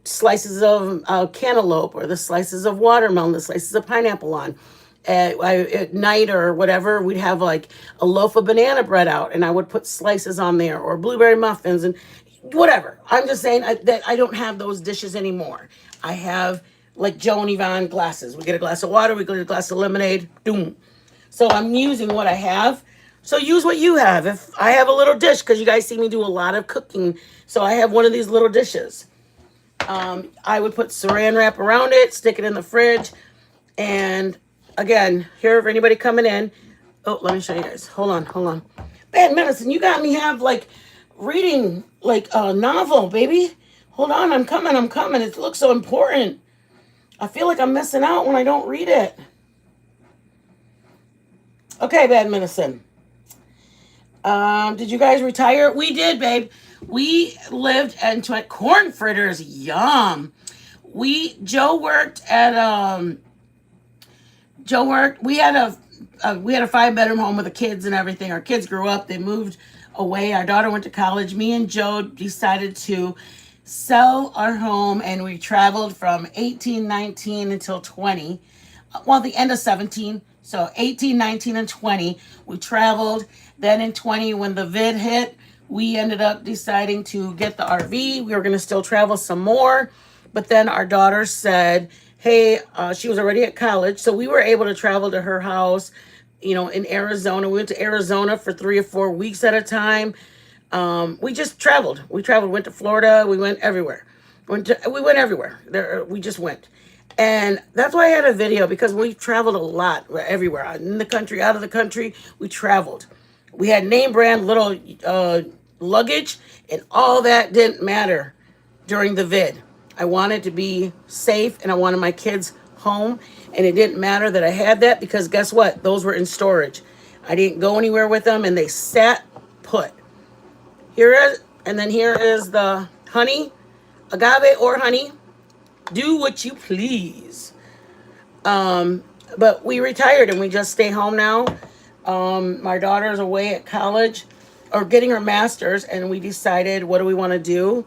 slices of cantaloupe or the slices of watermelon, the slices of pineapple on. At night or whatever, we'd have like a loaf of banana bread out, and I would put slices on there, or blueberry muffins, and whatever. I'm just saying that I don't have those dishes anymore. I have like Joe and Yvonne glasses. We get a glass of water, we get a glass of lemonade, boom. So I'm using what I have. So use what you have. If I have a little dish, because you guys see me do a lot of cooking, so I have one of these little dishes. I would put saran wrap around it, stick it in the fridge, and again, here for anybody coming in. Oh, let me show you guys. Hold on. Bad medicine, you got me have like reading like a novel, baby. Hold on, I'm coming. It looks so important. I feel like I'm missing out when I don't read it. Okay, bad medicine. Did you guys retire? We did, babe. We lived into corn fritters. Yum. Joe worked. We had a 5-bedroom home with the kids and everything. Our kids grew up. They moved away. Our daughter went to college. Me and Joe decided to sell our home, and we traveled from 18, 19 until 20. Well, the end of 17. So 18, 19, and 20, we traveled. Then in 20, when the vid hit, we ended up deciding to get the RV. We were going to still travel some more. But then our daughter said, hey, she was already at college. So we were able to travel to her house, you know, in Arizona. We went to Arizona for 3 or 4 weeks at a time. We just traveled. We went to Florida. We went everywhere. We went everywhere. We just went. And that's why I had a video, because we traveled a lot. We're everywhere. In the country, out of the country, we traveled. We had name brand little luggage, and all that didn't matter during the vid. I wanted to be safe, and I wanted my kids home, and it didn't matter that I had that, because guess what? Those were in storage. I didn't go anywhere with them, and they sat put. And then here is the honey, agave or honey. Do what you please. But we retired and we just stay home now. My daughter's away at college or getting her master's, and we decided, what do we want to do?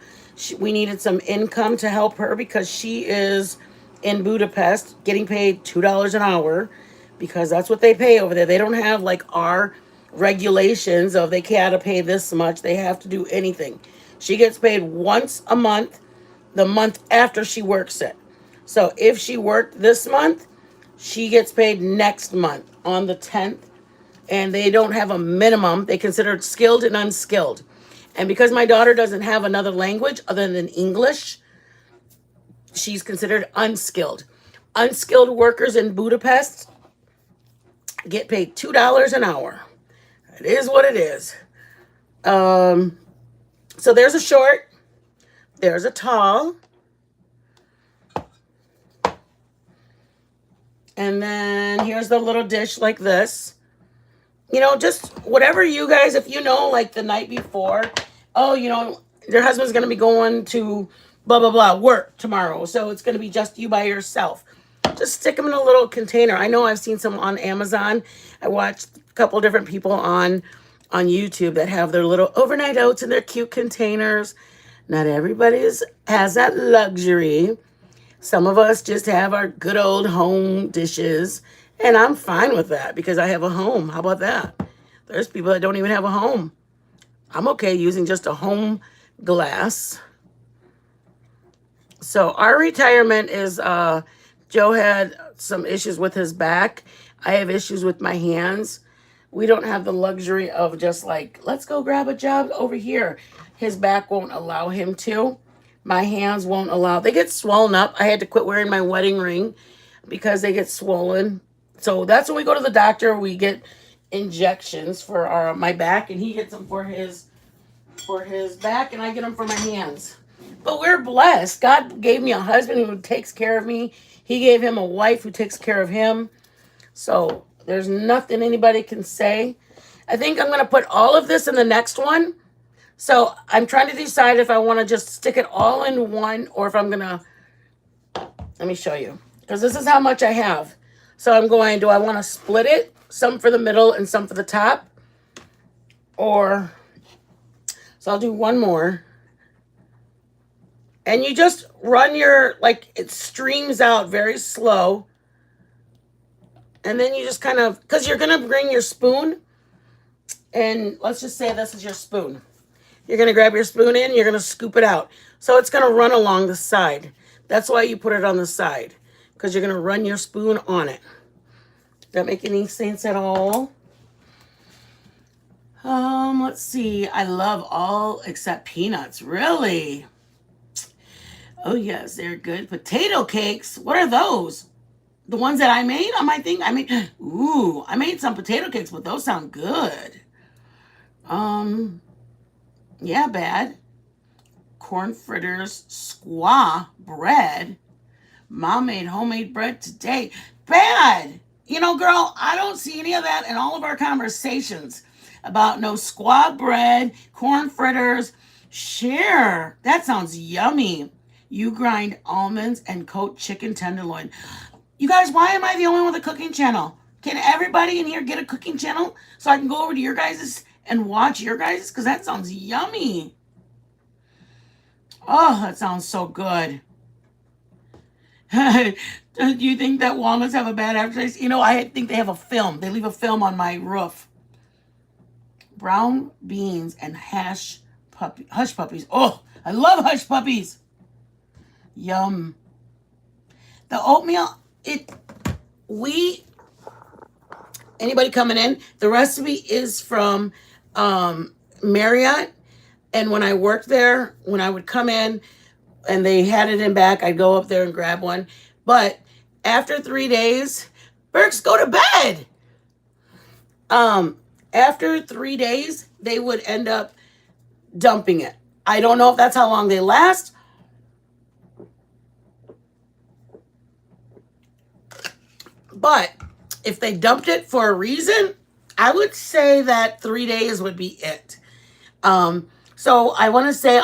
We needed some income to help her because she is in Budapest getting paid $2 an hour because that's what they pay over there. They don't have like our regulations of they gotta pay this much. They have to do anything. She gets paid once a month, the month after she works it. So if she worked this month, she gets paid next month on the 10th, and they don't have a minimum. They consider it skilled and unskilled. And because my daughter doesn't have another language other than English, she's considered unskilled. Unskilled workers in Budapest get paid $2 an hour. It is what it is. So there's a short, there's a tall, and then here's the little dish like this. You know, just whatever you guys, if you know, like the night before, oh, you know, your husband's going to be going to blah, blah, blah, work tomorrow. So it's going to be just you by yourself. Just stick them in a little container. I know I've seen some on Amazon. I watched a couple different people on YouTube that have their little overnight oats in their cute containers. Not everybody has that luxury. Some of us just have our good old home dishes, and I'm fine with that because I have a home. How about that? There's people that don't even have a home. I'm okay using just a home glass. So our retirement is, Joe had some issues with his back. I have issues with my hands. We don't have the luxury of just like, let's go grab a job over here. His back won't allow him to. My hands won't allow. They get swollen up. I had to quit wearing my wedding ring because they get swollen. So that's when we go to the doctor. We get injections for my back, and he gets them for his back, and I get them for my hands. But we're blessed. God gave me a husband who takes care of me. He gave him a wife who takes care of him. So there's nothing anybody can say. I think I'm going to put all of this in the next one. So I'm trying to decide if I want to just stick it all in one or if I'm going to, let me show you. Because this is how much I have. So I'm going, do I want to split it? Some for the middle and some for the top? Or, so I'll do one more. And you just run your, like, it streams out very slow. And then you just kind of, because you're going to bring your spoon. And let's just say this is your spoon. You're going to grab your spoon in, you're going to scoop it out. So it's going to run along the side. That's why you put it on the side. Because you're going to run your spoon on it. Does that make any sense at all? Let's see. I love all except peanuts. Really? Oh, yes, they're good. Potato cakes. What are those? The ones that I made on my thing? I made some potato cakes, but those sound good. Yeah, bad. Corn fritters, squaw bread. Mom made homemade bread today. Bad. You know, girl, I don't see any of that in all of our conversations about no squaw bread, corn fritters. Share. That sounds yummy. You grind almonds and coat chicken tenderloin. You guys, why am I the only one with a cooking channel? Can everybody in here get a cooking channel so I can go over to your guys's and watch your guys's? Because that sounds yummy. Oh, that sounds so good. Do you think that walnuts have a bad aftertaste? You know, I think they have a film. They leave a film on my roof. Brown beans and hush puppies. Oh, I love hush puppies. Yum. The oatmeal, anybody coming in, the recipe is from Marriott. And when I worked there, when I would come in and they had it in back, I'd go up there and grab one. But after 3 days, Berks, go to bed. After 3 days, they would end up dumping it. I don't know if that's how long they last. But if they dumped it for a reason, I would say that 3 days would be it. So I want to say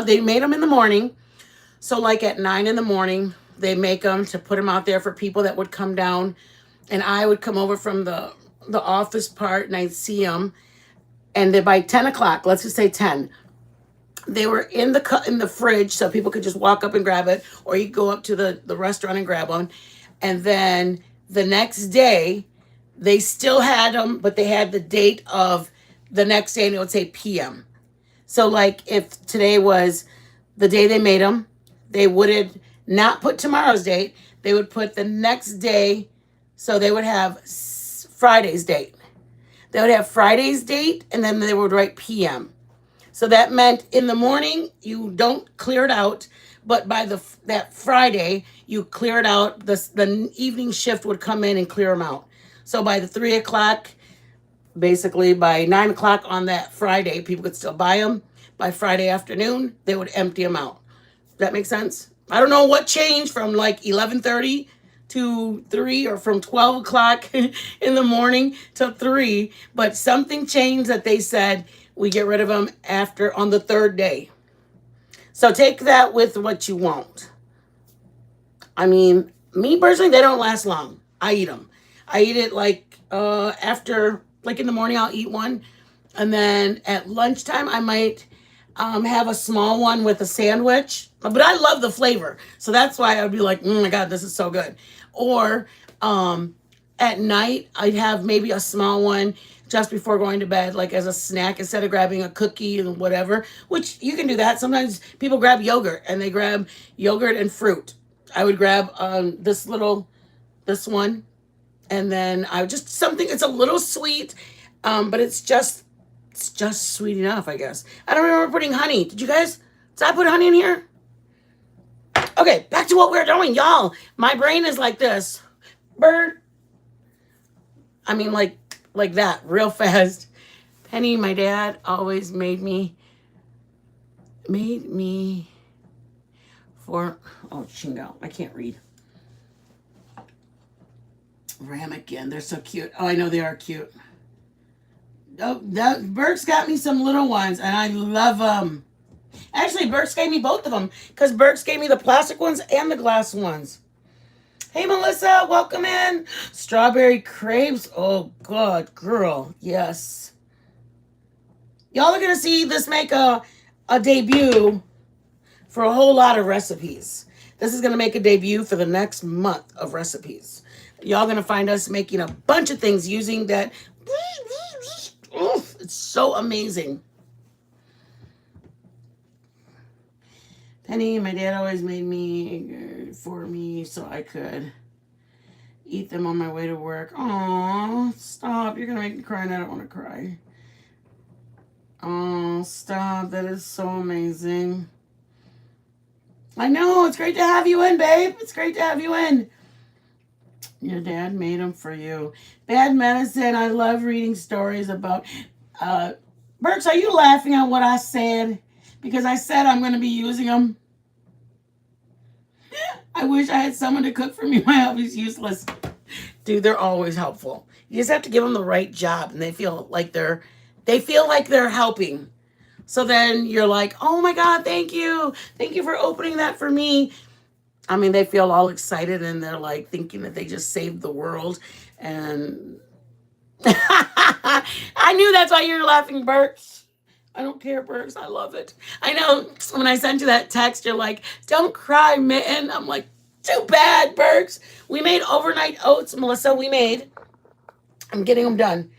they made them in the morning. So like at 9 in the morning, they make them to put them out there for people that would come down, and I would come over from the office part and I'd see them, and then by 10 o'clock, let's just say 10, they were in the fridge, so people could just walk up and grab it, or you go up to the restaurant and grab one, and then the next day they still had them, but they had the date of the next day, and it would say PM. So like if today was the day they made them, they would not put tomorrow's date. They would put the next day. So they would have Friday's date. They would have Friday's date, and then they would write PM. So that meant in the morning you don't clear it out, but by that Friday you clear it out. The evening shift would come in and clear them out. So by the 3 o'clock, basically by 9 o'clock on that Friday, people could still buy them. By Friday afternoon, they would empty them out. Does that make sense? I don't know what changed from like 11:30 to 3, or from 12 o'clock in the morning to 3, but something changed that they said we get rid of them after on the third day. So take that with what you want. I mean, me personally, they don't last long. I eat them. I eat it like after, like in the morning, I'll eat one. And then at lunchtime, I might have a small one with a sandwich. But I love the flavor. So that's why I would be like, oh my God, this is so good. Or at night, I'd have maybe a small one just before going to bed, like as a snack, instead of grabbing a cookie and whatever, which you can do that. Sometimes people grab yogurt, and they grab yogurt and fruit. I would grab this one, and then I would just something, it's a little sweet, but it's just sweet enough, I guess. I don't remember putting honey. Did I put honey in here? Okay, back to what we're doing, y'all. My brain is like this. Bird. I mean, like that, real fast. Penny, my dad always made me for, oh, Shingo, I can't read. Ramekin, they're so cute. Oh, I know they are cute. Oh, Burke's got me some little ones, and I love them. Actually, Burke's gave me both of them, because Burke's gave me the plastic ones and the glass ones. Hey, Melissa, welcome in. Strawberry crepes. Oh, God, girl. Yes. Y'all are going to see this make a debut for a whole lot of recipes. This is going to make a debut for the next month of recipes. Y'all going to find us making a bunch of things using that. Oof, it's so amazing. Penny, my dad always made me for me so I could eat them on my way to work. Aw, stop. You're going to make me cry, and I don't want to cry. Oh, stop. That is so amazing. I know. It's great to have you in, babe. It's great to have you in. Your dad made them for you. Bad medicine. I love reading stories about... Burks, are you laughing at what I said? Because I said I'm going to be using them. I wish I had someone to cook for me. My hubby's useless. Dude, they're always helpful. You just have to give them the right job, and they feel like they're helping. So then you're like, oh my God, thank you. Thank you for opening that for me. I mean, they feel all excited, and they're like thinking that they just saved the world. And I knew that's why you were laughing, Burks. I don't care, Burks. I love it. I know when I sent you that text, you're like, don't cry, Mitten. I'm like, too bad, Burks. We made overnight oats, Melissa. I'm getting them done.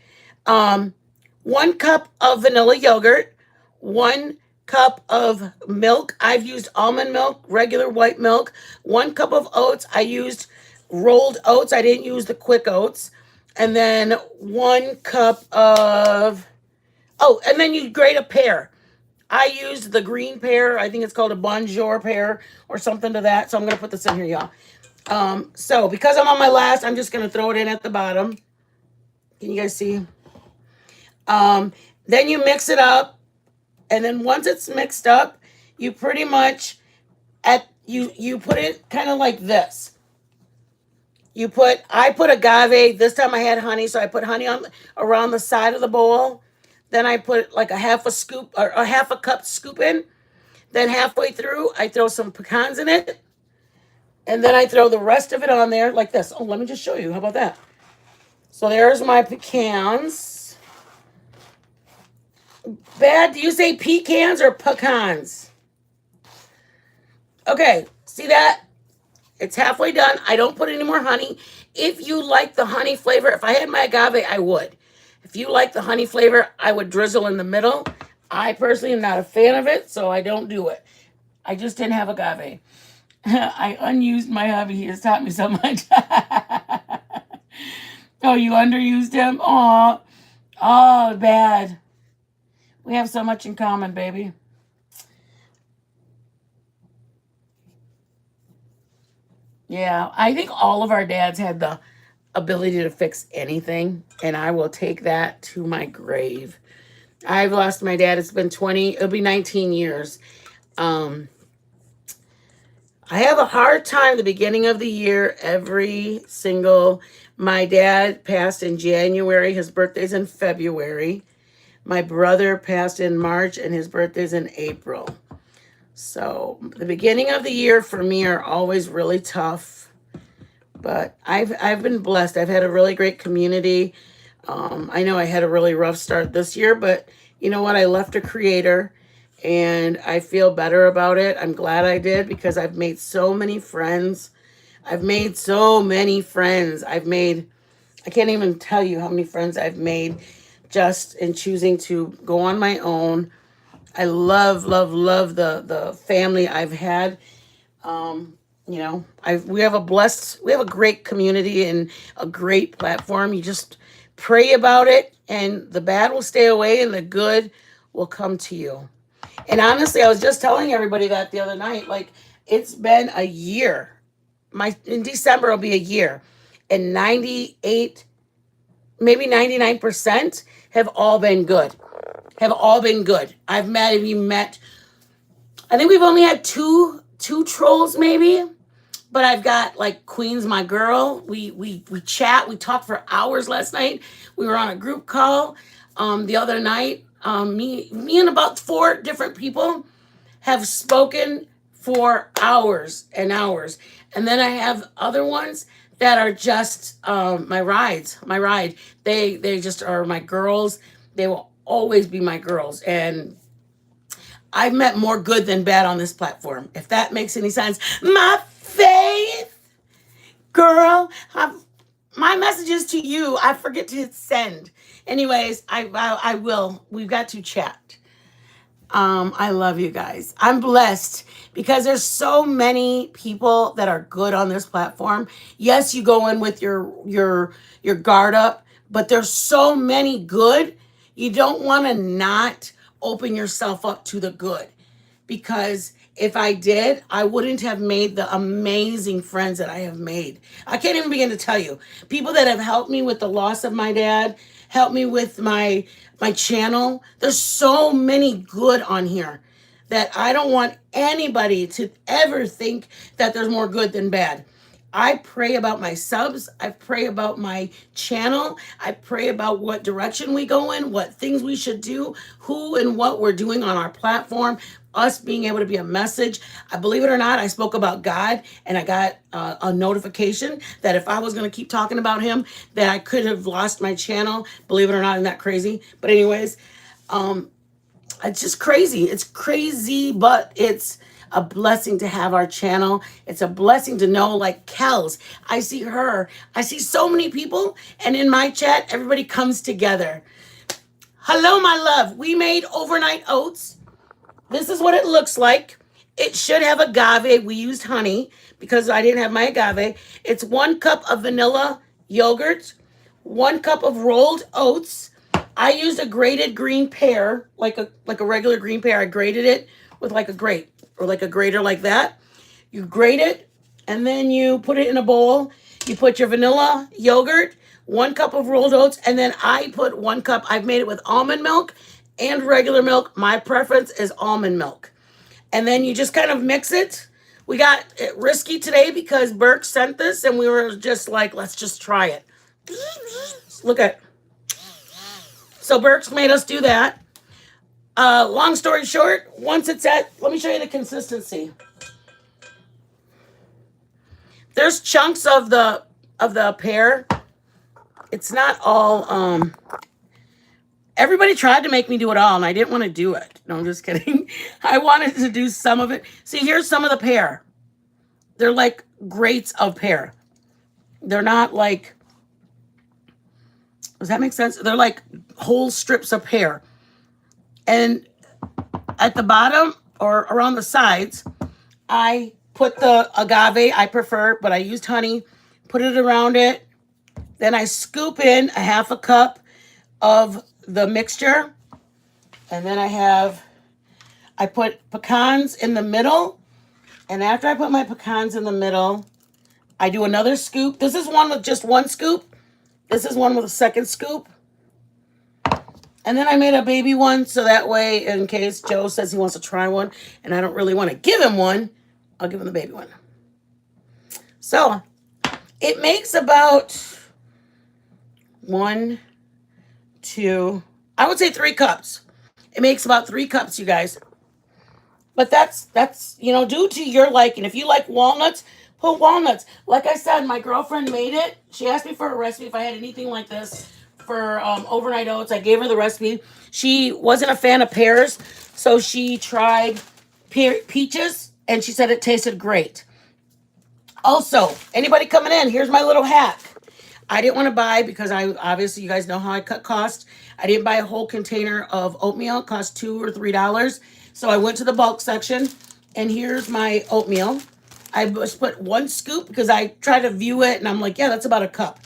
1 cup of vanilla yogurt, 1 cup of milk. I've used almond milk, regular white milk. 1 cup of oats. I used rolled oats. I didn't use the quick oats. And then 1 cup of... Oh, and then you grate a pear. I used the green pear. I think it's called a bonjour pear or something to that. So I'm going to put this in here, y'all. So because I'm on my last, I'm just going to throw it in at the bottom. Can you guys see? Then you mix it up. And then once it's mixed up, you pretty much, you put it kind of like this. I put agave. This time I had honey, so I put honey around the side of the bowl. Then I put like a half a scoop or a half a cup scoop in. Then halfway through, I throw some pecans in it. And then I throw the rest of it on there like this. Oh, let me just show you. How about that? So there's my pecans. Bad, do you say pecans or pecans? Okay, see that? It's halfway done. I don't put any more honey. If you like the honey flavor, if I had my agave, I would. If you like the honey flavor, I would drizzle in the middle. I personally am not a fan of it, so I don't do it. I just didn't have agave. I unused my hubby. He has taught me so much. Oh, you underused him? Aw. Oh, bad. We have so much in common, baby. Yeah, I think all of our dads had the ability to fix anything, and I will take that to my grave. I've lost my dad. It's been 20, it'll be 19 years. Um, I have a hard time the beginning of the year, every single, my dad passed in January, his birthday's in February. My brother passed in March and his birthday's in April. So the beginning of the year for me are always really tough. But I've been blessed. I've had a really great community. I know I had a really rough start this year, but you know what? I left a creator and I feel better about it. I'm glad I did because I've made so many friends. I've made so many friends. I can't even tell you how many friends I've made just in choosing to go on my own. I love, love, love the family I've had. You know, we have a great community and a great platform. You just pray about it, and the bad will stay away, and the good will come to you. And honestly, I was just telling everybody that the other night. Like, it's been a year. In December will be a year, and 98, maybe 99% have all been good. Have all been good. Maybe met. I think we've only had two trolls, maybe. But I've got like Queen's my girl. We chat. We talked for hours last night. We were on a group call the other night. Me and about 4 different people have spoken for hours and hours. And then I have other ones that are just my rides. My ride. They just are my girls. They will always be my girls. And I've met more good than bad on this platform, if that makes any sense. My faith, girl, my messages to you, I forget to hit send. Anyways, I will. We've got to chat. I love you guys. I'm blessed because there's so many people that are good on this platform. Yes, you go in with your guard up, but there's so many good. You don't want to not open yourself up to the good, because if I did, I wouldn't have made the amazing friends that I have made. I can't even begin to tell you. People that have helped me with the loss of my dad, helped me with my channel. There's so many good on here that I don't want anybody to ever think that there's more good than bad. I pray about my subs. I pray about my channel. I pray about what direction we go in, what things we should do, who and what we're doing on our platform, us being able to be a message. I believe it or not, I spoke about God and I got a notification that if I was going to keep talking about him, that I could have lost my channel. Believe it or not, isn't that crazy? But anyways, it's just crazy. It's crazy, but it's a blessing to have our channel. It's a blessing to know, like Kels. I see her. I see so many people, and in my chat, everybody comes together. Hello, my love. We made overnight oats. This is what it looks like. It should have agave. We used honey because I didn't have my agave. It's 1 cup of vanilla yogurt, 1 cup of rolled oats. I used a grated green pear, like a regular green pear. I grated it with like a grate or like a grater like that. You grate it and then you put it in a bowl. You put your vanilla yogurt, 1 cup of rolled oats, and then I put 1 cup. I've made it with almond milk and regular milk. My preference is almond milk. And then you just kind of mix it. We got it risky today because Burke sent this and we were just like, let's just try it. Look at. So Burke's made us do that. Long story short, once it's at, let me show you the consistency. There's chunks of the pear. It's not all. Everybody tried to make me do it all, and I didn't want to do it. No, I'm just kidding. I wanted to do some of it. See, here's some of the pear. They're like grates of pear. They're not like. Does that make sense? They're like whole strips of pear. And at the bottom or around the sides, I put the agave. I prefer, but I used honey. Put it around it. Then I scoop in a half a cup of the mixture. And then I put pecans in the middle. And after I put my pecans in the middle, I do another scoop. This is one with just one scoop. This is one with a second scoop. And then I made a baby one, so that way, in case Joe says he wants to try one, and I don't really want to give him one, I'll give him the baby one. So, it makes about 1, 2, I would say 3 cups. It makes about 3 cups, you guys. But that's due to your liking. If you like walnuts, put walnuts. Like I said, my girlfriend made it. She asked me for a recipe if I had anything like this for overnight oats. I gave her the recipe. She wasn't a fan of pears, so she tried peaches, and she said it tasted great. Also, anybody coming in, here's my little hack. I didn't want to buy, because obviously you guys know how I cut costs. I didn't buy a whole container of oatmeal. It cost $2 or $3. So I went to the bulk section, and here's my oatmeal. I just put 1 scoop because I tried to view it, and I'm like, yeah, that's about a cup.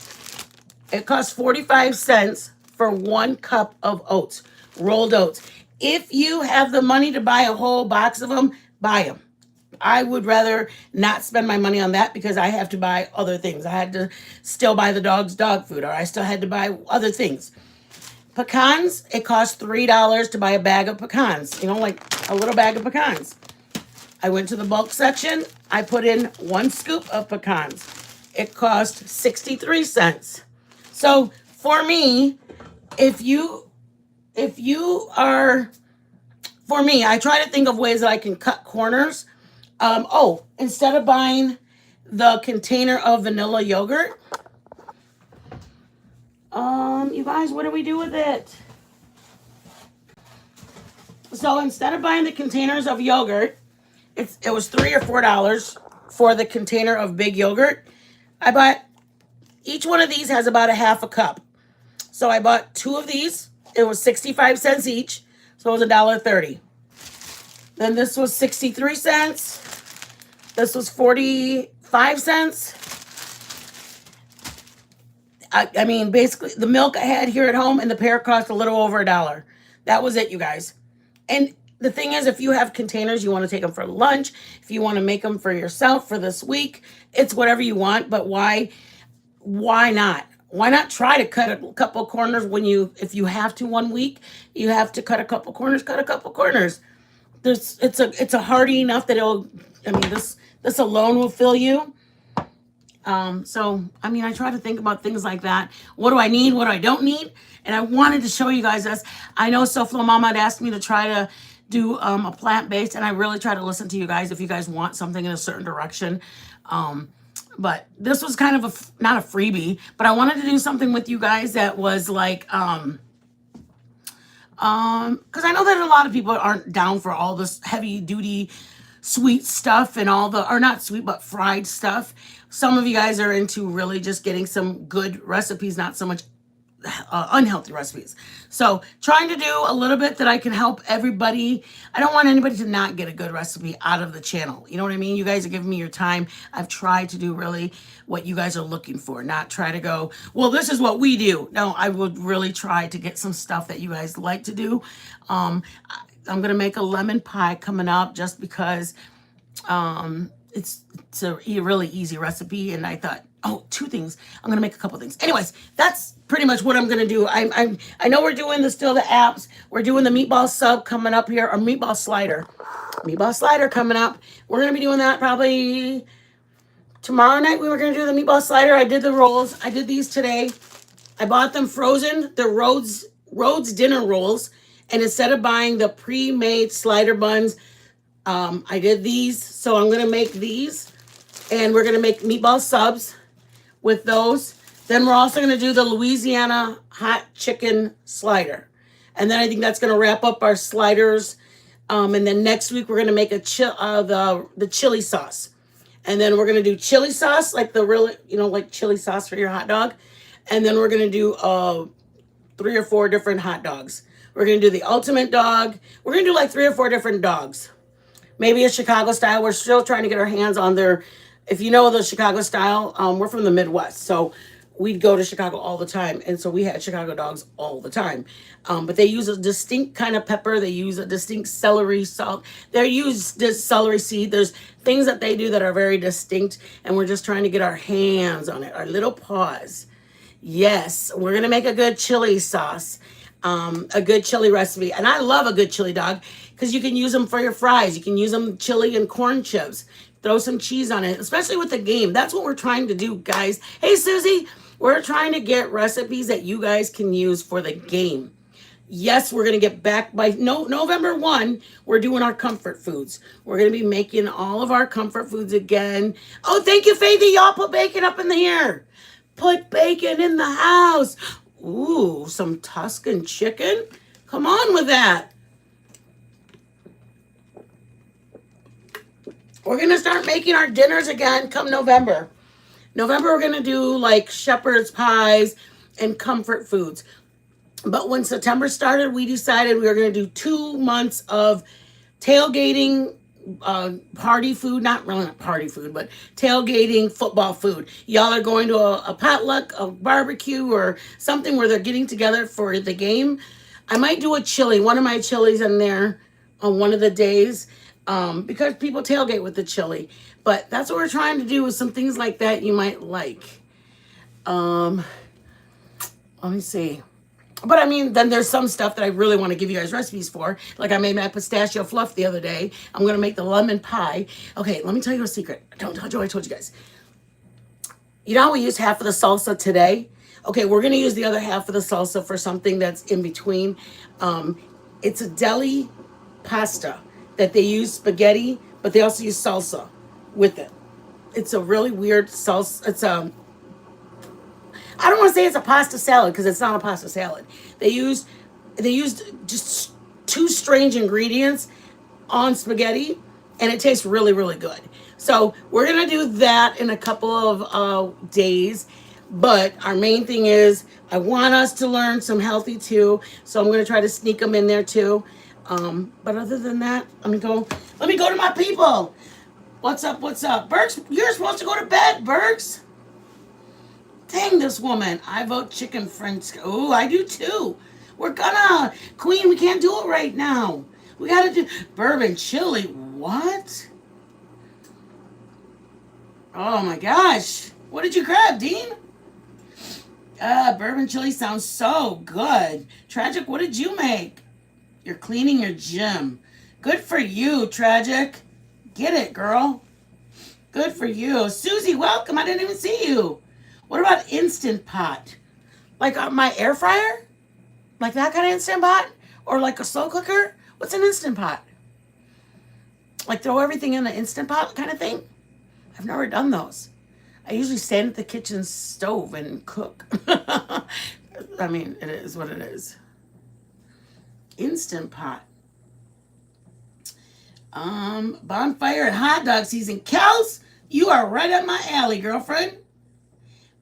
It costs 45 cents for 1 cup of oats, rolled oats. If you have the money to buy a whole box of them, buy them. I would rather not spend my money on that because I have to buy other things. I had to still buy the dog's dog food, or I still had to buy other things. Pecans, it costs $3 to buy a bag of pecans. Like a little bag of pecans. I went to the bulk section. I put in 1 scoop of pecans. It cost 63 cents. So for me, if you are, for me, I try to think of ways that I can cut corners. Instead of buying the container of vanilla yogurt, you guys, what do we do with it? So instead of buying the containers of yogurt, it was $3 or $4 for the container of big yogurt. I bought, each one of these has about a half a cup. So I bought 2 of these. It was 65 cents each. So it was $1.30. Then this was 63 cents. This was 45 cents. I mean, basically, the milk I had here at home and the pear cost a little over $1. That was it, you guys. And the thing is, if you have containers, you want to take them for lunch. If you want to make them for yourself for this week, it's whatever you want. But why not? Why not try to cut a couple corners if you have to one week, you have to cut a couple corners, cut a couple corners. It's a hearty enough that this alone will fill you. So, I try to think about things like that. What do I need? What do I don't need? And I wanted to show you guys this. I know SoFlo Mama had asked me to try to do a plant-based, and I really try to listen to you guys if you guys want something in a certain direction. But this was kind of not a freebie, but I wanted to do something with you guys that was like, because I know that a lot of people aren't down for all this heavy-duty sweet stuff and or not sweet, but fried stuff. Some of you guys are into really just getting some good recipes, not so much unhealthy recipes. So trying to do a little bit that I can help everybody. I don't want anybody to not get a good recipe out of the channel. You know what I mean? You guys are giving me your time. I've tried to do really what you guys are looking for, not try to go, well, this is what we do. No, I would really try to get some stuff that you guys like to do. I'm going to make a lemon pie coming up just because it's a really easy recipe, and I thought, 2 things. I'm gonna make a couple things. Anyways, that's pretty much what I'm gonna do. I know we're doing the apps. We're doing the meatball sub coming up here, or meatball slider coming up. We're gonna be doing that probably tomorrow night. We were gonna do the meatball slider. I did the rolls. I did these today. I bought them frozen. The Rhodes dinner rolls, And instead of buying the pre-made slider buns, I did these. So I'm going to make these. And we're going to make meatball subs with those. Then we're also going to do the Louisiana hot chicken slider. And then I think that's going to wrap up our sliders. And then next week we're going to make the chili sauce. And then we're going to do chili sauce, like the real, like chili sauce for your hot dog. And then we're going to do 3 or 4 different hot dogs. We're going to do the ultimate dog. We're going to do like 3 or 4 different dogs. Maybe a Chicago style. We're still trying to get our hands on their, if you know the Chicago style, we're from the Midwest. So we'd go to Chicago all the time. And so we had Chicago dogs all the time. But they use a distinct kind of pepper. They use a distinct celery salt. They use this celery seed. There's things that they do that are very distinct. And we're just trying to get our hands on it, our little paws. Yes, we're going to make a good chili sauce, a good chili recipe. And I love a good chili dog because you can use them for your fries. You can use them chili and corn chips. Throw some cheese on it, especially with the game. That's what we're trying to do, guys. Hey, Susie, we're trying to get recipes that you guys can use for the game. Yes, we're going to get back by November 1. We're doing our comfort foods. We're going to be making all of our comfort foods again. Oh, thank you, Faithy. Y'all put bacon up in the air. Put bacon in the house. Ooh, some Tuscan chicken. Come on with that. We're going to start making our dinners again come November. November, we're going to do like shepherd's pies and comfort foods. But when September started, we decided we were going to do 2 months of tailgating party food, not really party food, but tailgating football food. Y'all are going to a potluck, a barbecue, or something where they're getting together for the game. I might do a chili, one of my chilies in there on one of the days, because people tailgate with the chili. But that's what we're trying to do with some things like that you might like. Let me see. But I mean, then there's some stuff that I really want to give you guys recipes for. Like I made my pistachio fluff the other day. I'm going to make the lemon pie. Okay, let me tell you a secret. Don't tell Joy I told you guys. You know how we used half of the salsa today? Okay, we're going to use the other half of the salsa for something that's in between. It's a deli pasta that they use spaghetti, but they also use salsa with it. It's a really weird salsa. It's I don't want to say it's a pasta salad because it's not a pasta salad. They used just 2 strange ingredients on spaghetti, and it tastes really, really good. So we're gonna do that in a couple of days. But our main thing is I want us to learn some healthy too. So I'm gonna try to sneak them in there too. But other than that, let me go to my people. What's up? What's up? Berks, you're supposed to go to bed, Berks. Dang this woman. I vote chicken French. Oh, I do too. We're gonna. Queen, we can't do it right now. We gotta do bourbon chili. What? Oh my gosh. What did you grab, Dean? Bourbon chili sounds so good. Tragic, what did you make? You're cleaning your gym. Good for you, Tragic. Get it, girl. Good for you. Susie, welcome. I didn't even see you. What about Instant Pot? Like my air fryer? Like that kind of Instant Pot? Or like a slow cooker? What's an Instant Pot? Like throw everything in an Instant Pot kind of thing? I've never done those. I usually stand at the kitchen stove and cook. I mean, it is what it is. Instant Pot. Bonfire and hot dog season. Kels, you are right up my alley, girlfriend.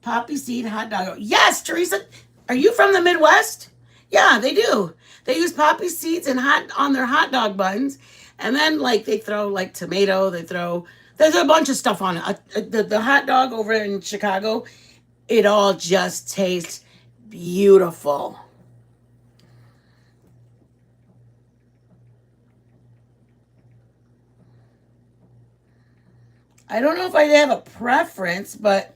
Poppy seed hot dog. Yes, Teresa. Are you from the Midwest? Yeah, they do. They use poppy seeds and on their hot dog buns. And then like they throw like tomato, there's a bunch of stuff on it. The hot dog over in Chicago, it all just tastes beautiful. I don't know if I have a preference, but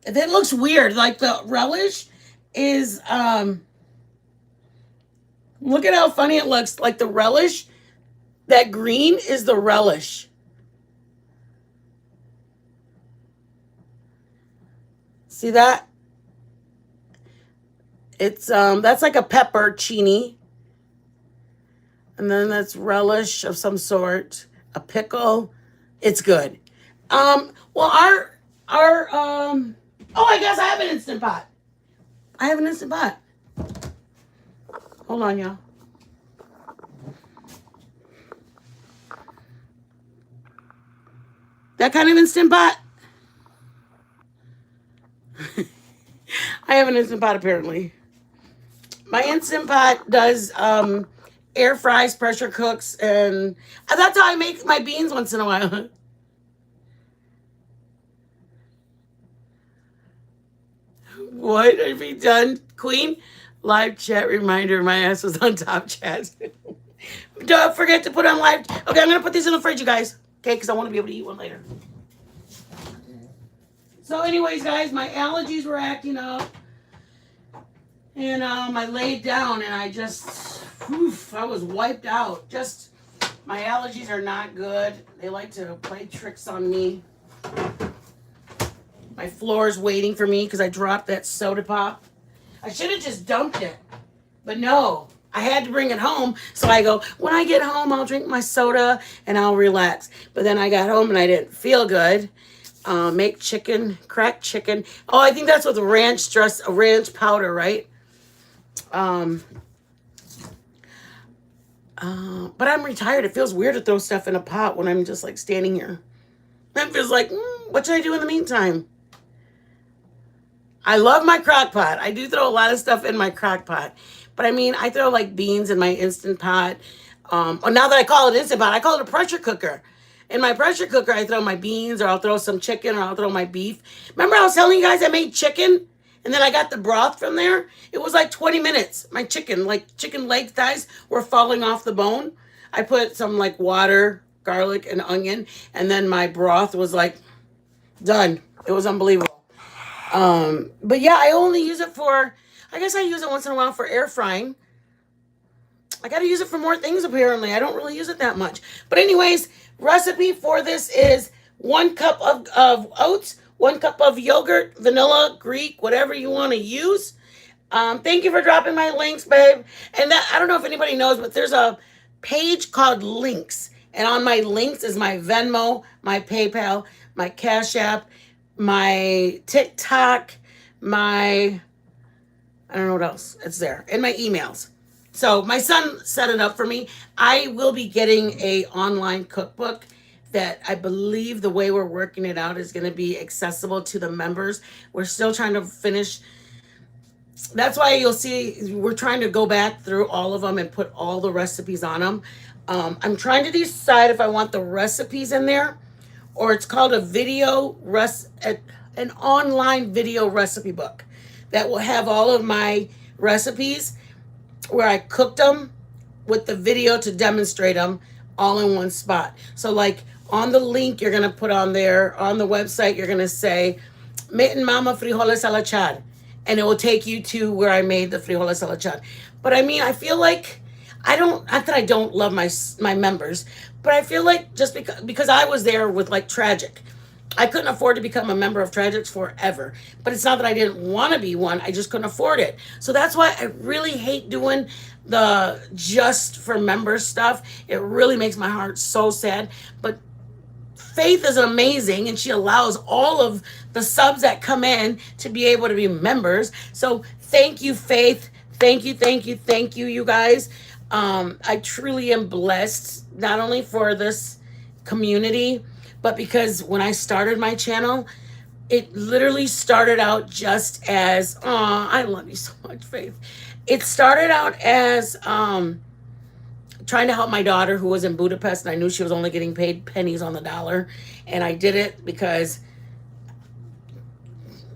it looks weird. Like the relish is, look at how funny it looks. Like the relish, that green is the relish. See that? It's that's like a pepperoncini, and then that's relish of some sort, a pickle. It's good. Well, our oh, I guess I have an instant pot. I have an instant pot. Hold on, y'all. That kind of instant pot. I have an instant pot apparently. My instant pot does air fries, pressure cooks, and that's how I make my beans once in a while. What have you done, Queen? Live chat reminder. My ass was on top chat. Don't forget to put on live. Okay, I'm gonna put these in the fridge, you guys. Okay, because I want to be able to eat one later. So, anyways, guys, my allergies were acting up, and I laid down, and I just, I was wiped out. Just my allergies are not good. They like to play tricks on me. My floor is waiting for me because I dropped that soda pop. I should have just dumped it, but no. I had to bring it home, so I go, when I get home, I'll drink my soda and I'll relax. But then I got home and I didn't feel good. Make chicken, cracked chicken. Oh, I think that's with ranch dress, ranch powder, right? But I'm retired. It feels weird to throw stuff in a pot when I'm just like standing here. It feels like, what should I do in the meantime? I love my crock pot. I do throw a lot of stuff in my crock pot. But I mean, I throw like beans in my Instant Pot. Now that I call it Instant Pot, I call it a pressure cooker. In my pressure cooker, I throw my beans, or I'll throw some chicken, or I'll throw my beef. Remember I was telling you guys I made chicken? And then I got the broth from there? It was like 20 minutes. My chicken, like chicken leg thighs, were falling off the bone. I put some like water, garlic, and onion. And then my broth was like done. It was unbelievable. But yeah, I only use it for, I guess I use it once in a while for air frying. I got to use it for more things apparently. I don't really use it that much. But anyways, recipe for this is 1 cup of oats, 1 cup of yogurt, vanilla, Greek, whatever you want to use. Thank you for dropping my links, babe. And that, I don't know if anybody knows, but there's a page called Links. And on my links is my Venmo, my PayPal, my Cash App, my TikTok, my, I don't know what else. It's there. And my emails. So my son set it up for me. I will be getting a online cookbook that I believe the way we're working it out is going to be accessible to the members. We're still trying to finish. That's why you'll see we're trying to go back through all of them and put all the recipes on them. I'm trying to decide if I want the recipes in there, or it's called an online video recipe book that will have all of my recipes where I cooked them with the video to demonstrate them all in one spot. So like on the link you're gonna put on there, on the website, you're gonna say Mitten Mama Frijoles a la Chad, and it will take you to where I made the frijoles a la Chad. But I mean, I feel like not that I don't love my members, but I feel like just because I was there with like Tragic, I couldn't afford to become a member of Tragics forever. But it's not that I didn't want to be one. I just couldn't afford it. So that's why I really hate doing the just for members stuff. It really makes my heart so sad. But Faith is amazing, and she allows all of the subs that come in to be able to be members. So thank you, Faith. Thank you, you guys. I truly am blessed, not only for this community, but because when I started my channel, it literally started out just as, I love you so much, Faith. It started out as trying to help my daughter who was in Budapest, and I knew she was only getting paid pennies on the dollar. And I did it because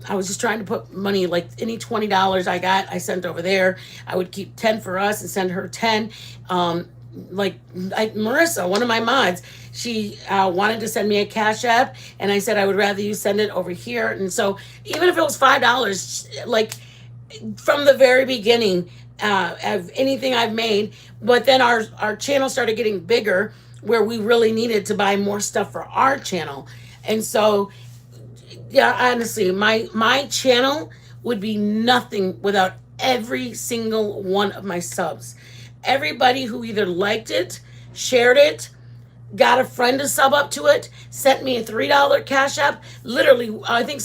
I was just trying to put money, like any $20 I got, I sent over there. I would keep 10 for us and send her 10. Marissa, one of my mods, she wanted to send me a Cash App, and I said I would rather you send it over here. And so even if it was $5, like from the very beginning of anything I've made, but then our channel started getting bigger where we really needed to buy more stuff for our channel. And so yeah, honestly, my channel would be nothing without every single one of my subs. Everybody who either liked it, shared it, got a friend to sub up to it, sent me a $3 cash app. Literally, I think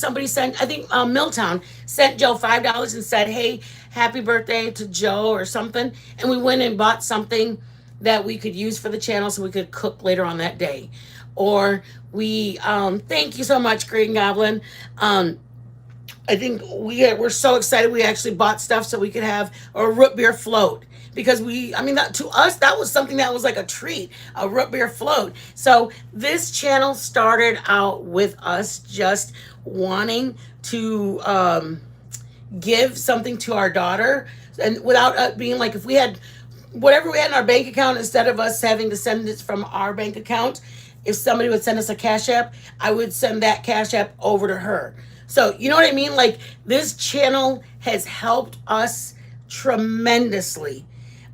Milltown sent Joe $5 and said, hey, happy birthday to Joe or something. And we went and bought something that we could use for the channel so we could cook later on that day. Or thank you so much, Green Goblin. I think we're so excited we actually bought stuff so we could have a root beer float. Because that to us, that was something that was like a treat, a root beer float. So this channel started out with us just wanting to give something to our daughter, and without being like, if we had whatever we had in our bank account, instead of us having to send it from our bank account, if somebody would send us a cash app, I would send that cash app over to her. So you know what I mean? Like, this channel has helped us tremendously.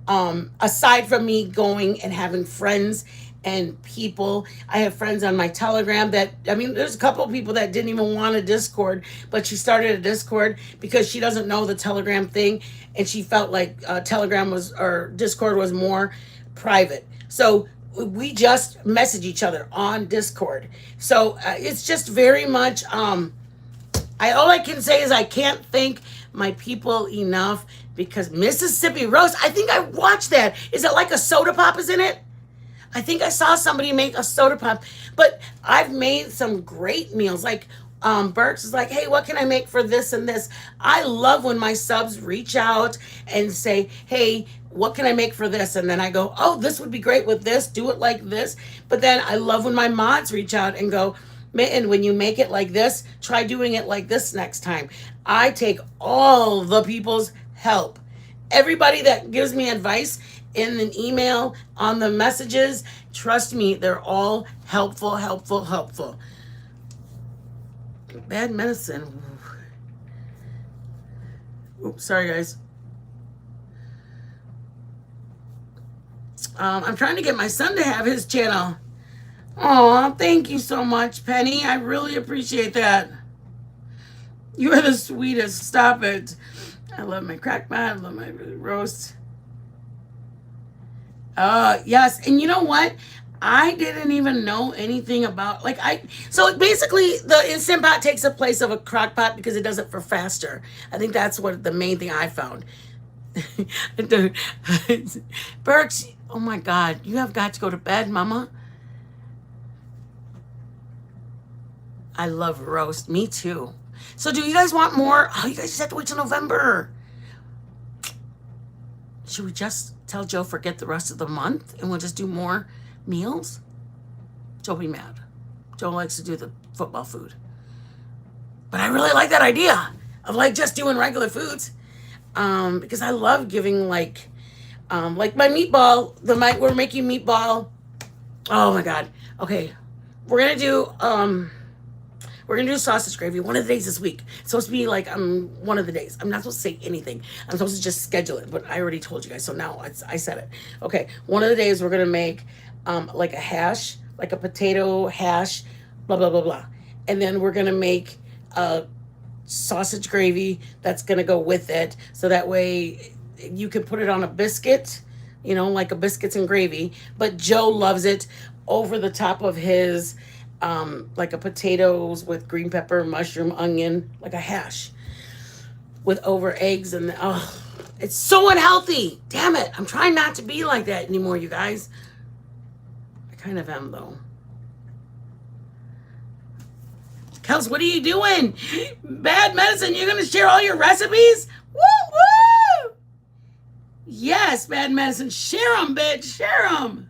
Aside from me going and having friends and people, I have friends on my Telegram there's a couple of people that didn't even want a Discord, but she started a Discord because she doesn't know the Telegram thing, and she felt like Discord was more private. So we just message each other on Discord. So it's just very much, all I can say is I can't thank my people enough, because Mississippi Roast, I think I watched that. Is it like a soda pop is in it? I think I saw somebody make a soda pop. But I've made some great meals. Like Burks is like, hey, what can I make for this and this? I love when my subs reach out and say, hey, what can I make for this? And then I go, oh, this would be great with this. Do it like this. But then I love when my mods reach out and go, and when you make it like this, try doing it like this next time. I take all the people's help. Everybody that gives me advice in an email, on the messages, trust me, they're all helpful. Bad medicine. Oops, sorry guys. I'm trying to get my son to have his channel. Oh, thank you so much, Penny. I really appreciate that. You are the sweetest. Stop it. I love my crack pot. I love my roast. Yes. And you know what? I didn't even know anything about, so basically the Instant Pot takes the place of a crock pot because it does it for faster. I think that's what the main thing I found. Burks, oh my God, you have got to go to bed, Mama. I love roast. Me too. So do you guys want more? Oh, you guys just have to wait till November. Should we just tell Joe forget the rest of the month and we'll just do more meals? Joe be mad. Joe likes to do the football food. But I really like that idea of just doing regular foods. Because I love giving my meatball, we're making meatball. Oh my God. Okay. We're gonna do sausage gravy one of the days this week. It's supposed to be one of the days. I'm not supposed to say anything. I'm supposed to just schedule it, but I already told you guys, so now I said it. Okay, one of the days we're gonna make a hash, like a potato hash, blah blah blah blah, and then we're gonna make a sausage gravy that's gonna go with it, so that way you can put it on a biscuit, like a biscuits and gravy. But Joe loves it over the top of his. Like a potatoes with green pepper, mushroom, onion, like a hash with over eggs. And it's so unhealthy. Damn it. I'm trying not to be like that anymore, you guys. I kind of am, though. Kels, what are you doing? Bad medicine. You're going to share all your recipes? Woo, woo. Yes, bad medicine. Share them, bitch. Share them.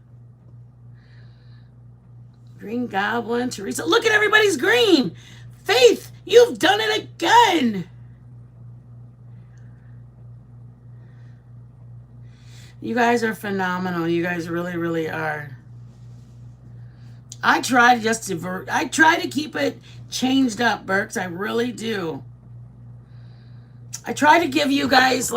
Green Goblin, Teresa. Look at everybody's green. Faith, you've done it again. You guys are phenomenal. You guys really, really are. I try to keep it changed up, Burks. I really do. I try to give you guys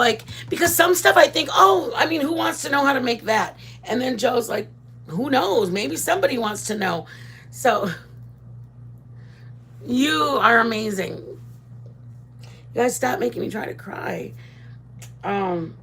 because some stuff I think, who wants to know how to make that? And then Joe's like, who knows? Maybe somebody wants to know. So you are amazing. You guys stop making me try to cry. Um,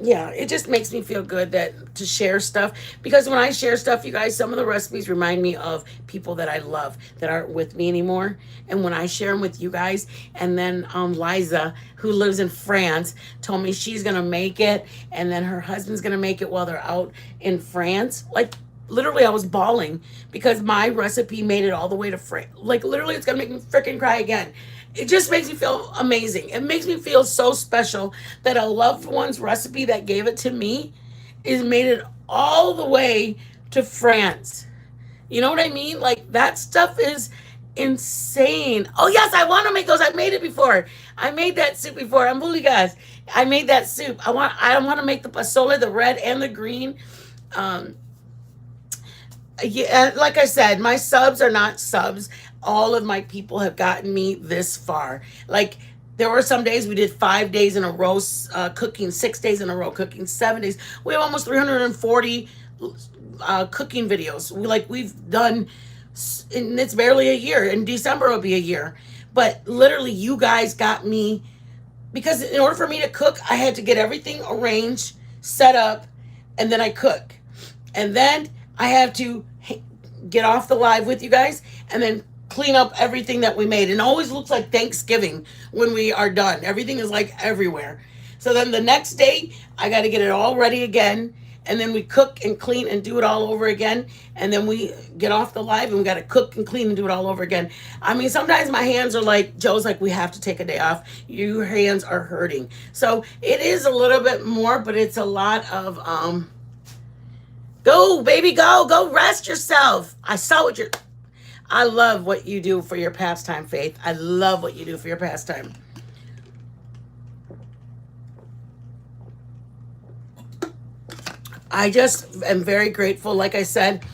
yeah, it just makes me feel good that to share stuff, because when I share stuff, you guys, some of the recipes remind me of people that I love that aren't with me anymore. And when I share them with you guys, and then Liza, who lives in France, told me she's gonna make it, and then her husband's gonna make it while they're out in France. Like literally, I was bawling because my recipe made it all the way to France. Like literally, it's gonna make me freaking cry again. It just makes me feel amazing. It makes me feel so special that a loved one's recipe that gave it to me is made it all the way to France. You know what I mean? Like that stuff is insane. Oh yes, I want to make those. I made it before. I made that soup before. I'm bully guys. I made that soup. I want to make the pasole, the red and the green. Um, yeah, like I said, my subs are not subs. All of my people have gotten me this far. Like there were some days we did 5 days in a row cooking, 6 days in a row cooking, 7 days. We have almost 340 cooking videos. We've done, and it's barely a year. In December will be a year. But literally, you guys got me because in order for me to cook, I had to get everything arranged, set up, and then I cook. And then I have to get off the live with you guys and then clean up everything that we made. And it always looks like Thanksgiving when we are done. Everything is like everywhere. So then the next day, I got to get it all ready again. And then we cook and clean and do it all over again. And then we get off the live and we got to cook and clean and do it all over again. I mean, sometimes my hands are like, Joe's like, we have to take a day off. Your hands are hurting. So it is a little bit more, but it's a lot of, go, baby, go. Go rest yourself. I love what you do for your pastime, Faith. I love what you do for your pastime. I just am very grateful. Like I said,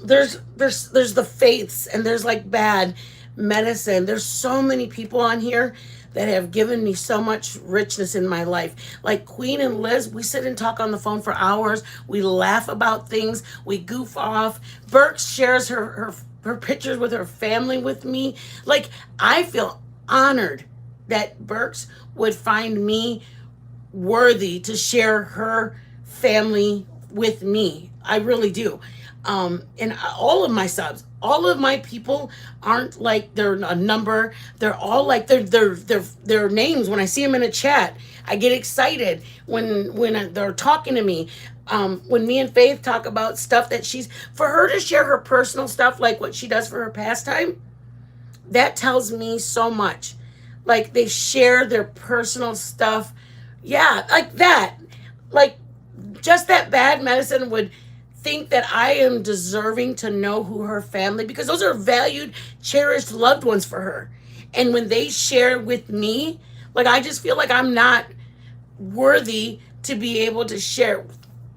there's the faiths and there's like bad medicine. There's so many people on here that have given me so much richness in my life. Like Queen and Liz, we sit and talk on the phone for hours. We laugh about things. We goof off. Burks shares her pictures with her family with me. Like I feel honored that Burks would find me worthy to share her family with me. I really do. And all of my subs, all of my people aren't like they're a number. They're all like their names. When I see them in a chat, I get excited when they're talking to me. When me and Faith talk about stuff that for her to share her personal stuff, like what she does for her pastime, that tells me so much. Like they share their personal stuff. Yeah, like that. Like just that bad medicine would think that I am deserving to know who her family, because those are valued, cherished loved ones for her. And when they share with me, like I just feel like I'm not worthy to be able to share.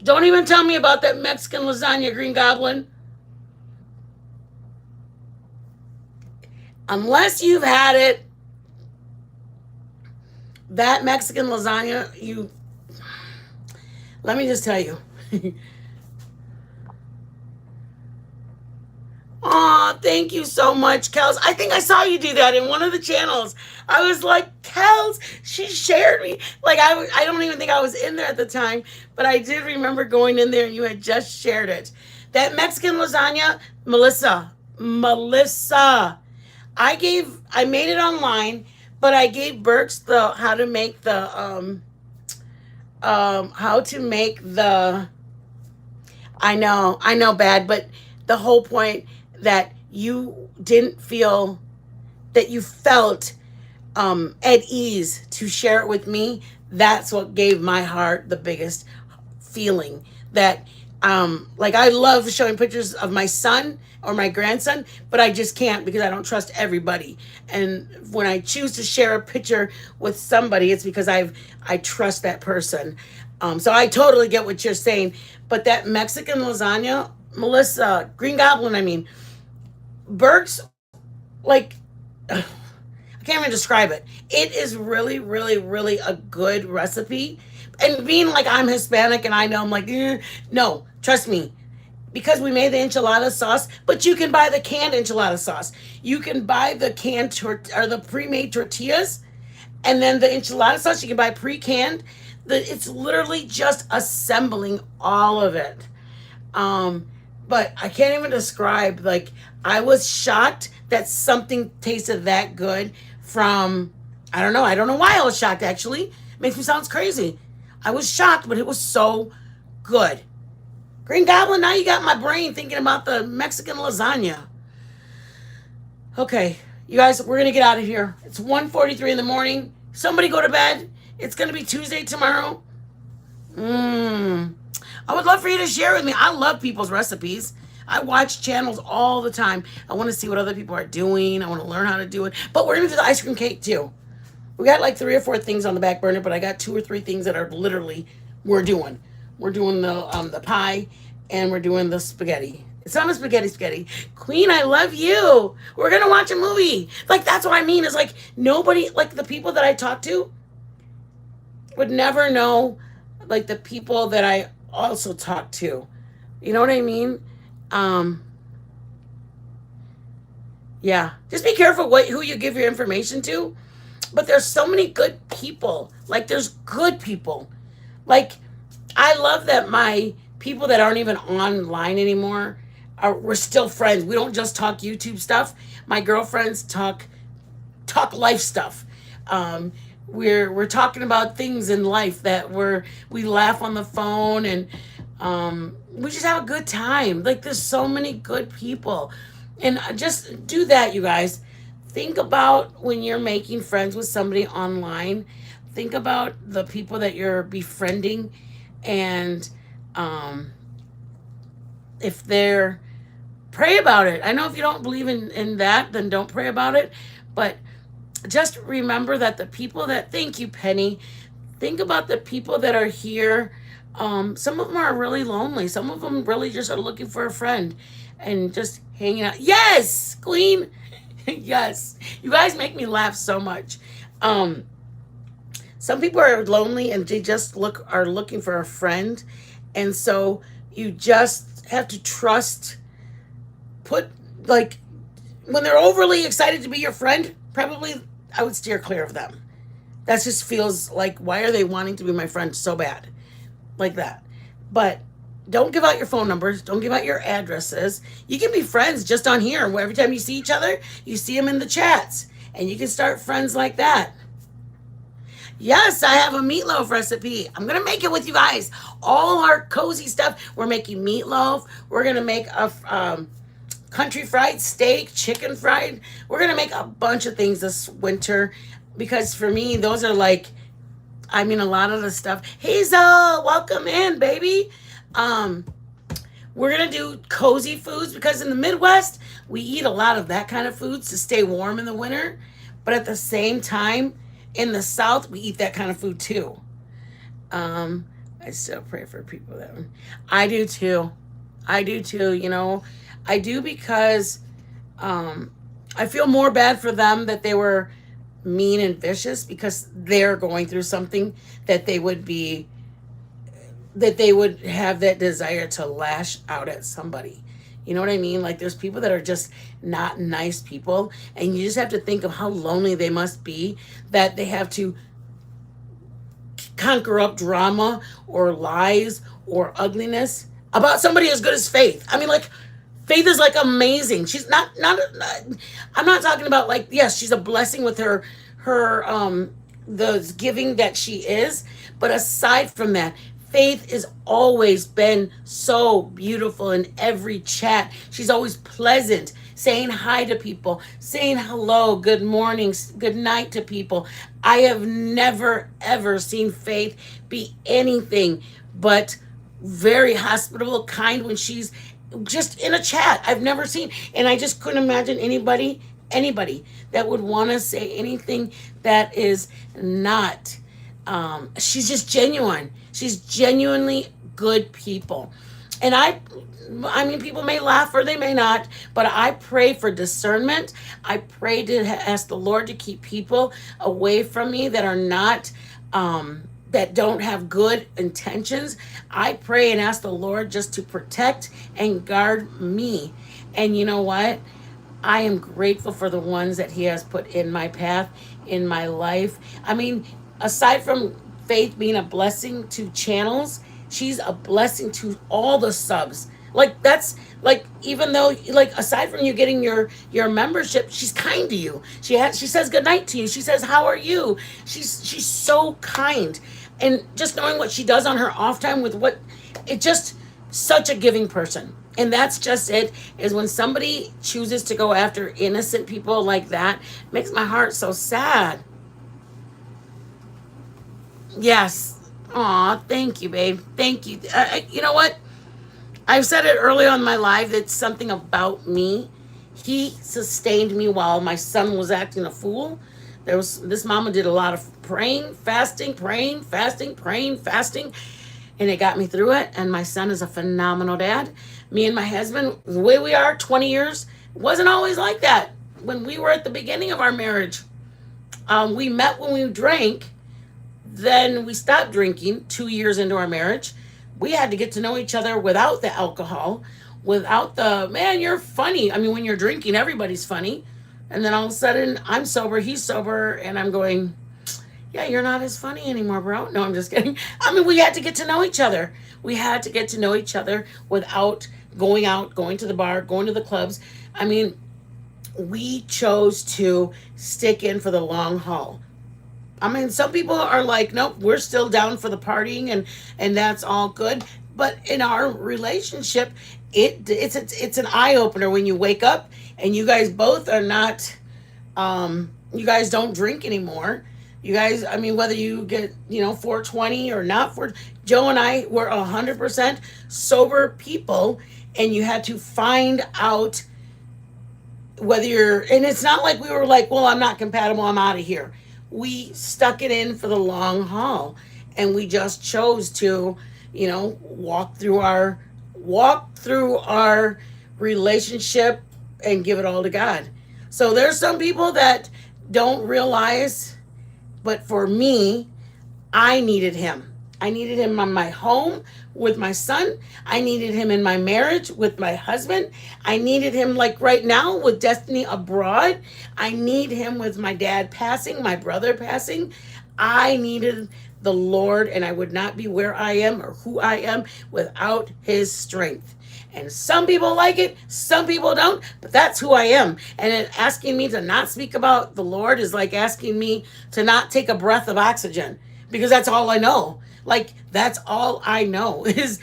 Don't even tell me about that Mexican lasagna, Green Goblin. Unless you've had it, that Mexican lasagna, let me just tell you. Aw, thank you so much, Kels. I think I saw you do that in one of the channels. I was like, Kels, she shared me. Like, I don't even think I was in there at the time, but I did remember going in there and you had just shared it. That Mexican lasagna, Melissa, I made it online, but I gave Burks how to make the, I know bad, but the whole point that you didn't feel that you felt at ease to share it with me, that's what gave my heart the biggest feeling. That like I love showing pictures of my son or my grandson, but I just can't because I don't trust everybody. And when I choose to share a picture with somebody, it's because I trust that person. So I totally get what you're saying. But that Mexican lasagna, Melissa, Green Goblin, I mean, Burks, like, I can't even describe it. It is really, really, really a good recipe. And being like I'm Hispanic and I know, I'm like, no, trust me. Because we made the enchilada sauce, but you can buy the canned enchilada sauce. You can buy the canned or the pre-made tortillas, and then the enchilada sauce you can buy pre-canned. It's literally just assembling all of it. Um, but I can't even describe. Like, I was shocked that something tasted that good from. I don't know. I don't know why I was shocked. Actually, it makes me sound crazy. I was shocked, but it was so good. Green Goblin. Now you got my brain thinking about the Mexican lasagna. Okay, you guys, we're gonna get out of here. It's 1:43 in the morning. Somebody go to bed. It's gonna be Tuesday tomorrow. Mmm. I would love for you to share with me. I love people's recipes. I watch channels all the time. I want to see what other people are doing. I want to learn how to do it. But we're gonna do the ice cream cake too. We got like 3 or 4 things on the back burner, but I got 2 or 3 things that are literally we're doing. We're doing the pie, and we're doing the spaghetti. It's not a spaghetti. Queen, I love you. We're gonna watch a movie. Like, that's what I mean. Is like nobody, like the people that I talk to would never know, like the people that I also talk to. You know what I mean? Um, yeah. Just be careful who you give your information to. But there's so many good people. Like, there's good people. Like, I love that my people that aren't even online anymore we're still friends. We don't just talk YouTube stuff. My girlfriends talk life stuff. Um, we're talking about things in life that we laugh on the phone, and we just have a good time. Like, there's so many good people, and just do that, you guys. Think about when you're making friends with somebody online. Think about the people that you're befriending, and if they're pray about it. I know if you don't believe in that, then don't pray about it. But just remember that the people that, thank you, Penny, think about the people that are here. Some of them are really lonely. Some of them really just are looking for a friend and just hanging out. Yes, Queen. Yes. You guys make me laugh so much. Some people are lonely and they just are looking for a friend. And so you just have to trust, like, when they're overly excited to be your friend, probably I would steer clear of them. That just feels like, why are they wanting to be my friend so bad? Like that. But don't give out your phone numbers. Don't give out your addresses. You can be friends just on here. Where every time you see each other, you see them in the chats. And you can start friends like that. Yes, I have a meatloaf recipe. I'm going to make it with you guys. All our cozy stuff. We're making meatloaf. We're going to make a country fried steak, chicken fried. We're going to make a bunch of things this winter. Because for me, those are like, I mean, a lot of the stuff. Hazel, welcome in, baby. We're going to do cozy foods because in the Midwest, we eat a lot of that kind of foods to stay warm in the winter. But at the same time, in the South, we eat that kind of food too. I still pray for people that I do too. You know, I do because I feel more bad for them that they were mean and vicious because they're going through something that they would have that desire to lash out at somebody. You know what I mean? Like, there's people that are just not nice people, and you just have to think of how lonely they must be that they have to conquer up drama or lies or ugliness about somebody as good as Faith. I mean, like, Faith is like amazing. She's not I'm not talking about, like, yes, she's a blessing with her the giving that she is, but aside from that, Faith has always been so beautiful in every chat. She's always pleasant, saying hi to people, saying hello, good morning, good night to people. I have never, ever seen Faith be anything but very hospitable, kind when she's just in a chat. I've never seen, and I just couldn't imagine anybody that would want to say anything that is not. She's just genuine. She's genuinely good people. And I mean, people may laugh or they may not, but I pray for discernment. I pray to ask the Lord to keep people away from me that are not, that don't have good intentions. I pray and ask the Lord just to protect and guard me. And you know what? I am grateful for the ones that He has put in my path, in my life. I mean, aside from Faith being a blessing to channels, she's a blessing to all the subs. Like that's like, even though, like, aside from you getting your membership, she's kind to you. She says good night to you. She says how are you. She's so kind, and just knowing what she does on her off time with what it just such a giving person. And that's just it, is when somebody chooses to go after innocent people like that, makes my heart so sad. Yes. Aw, thank you, babe. Thank you. You know what? I've said it early on in my life. It's something about me. He sustained me while my son was acting a fool. This mama did a lot of praying, fasting, praying, fasting, and it got me through it. And my son is a phenomenal dad. Me and my husband, the way we are, 20 years, wasn't always like that. When we were at the beginning of our marriage, we met when we drank. Then we stopped drinking 2 years into our marriage. We had to get to know each other without the alcohol, without the, man, you're funny. I mean, when you're drinking, everybody's funny. And then all of a sudden, I'm sober, he's sober, and I'm going, yeah, you're not as funny anymore, bro. No, I'm just kidding. I mean, we had to get to know each other. We had to get to know each other without going out, going to the bar, going to the clubs. I mean, we chose to stick in for the long haul. I mean, some people are like, nope, we're still down for the partying, and that's all good. But in our relationship, it's an eye opener when you wake up and you guys both are not, you guys don't drink anymore. You guys, I mean, whether you get 420 or not, for Joe and I were 100% sober people, and you had to find out whether you're, and it's not like we were like, well, I'm not compatible, I'm out of here. We stuck it in for the long haul, and we just chose to, walk through our relationship and give it all to God. So there's some people that don't realize, but for me, I needed him. I needed him in my home with my son. I needed him in my marriage with my husband. I needed him, like right now, with Destiny Abroad. I need him with my dad passing, my brother passing. I needed the Lord, and I would not be where I am or who I am without his strength. And some people like it, some people don't, but that's who I am. And asking me to not speak about the Lord is like asking me to not take a breath of oxygen, because that's all I know. Like, that's all I know is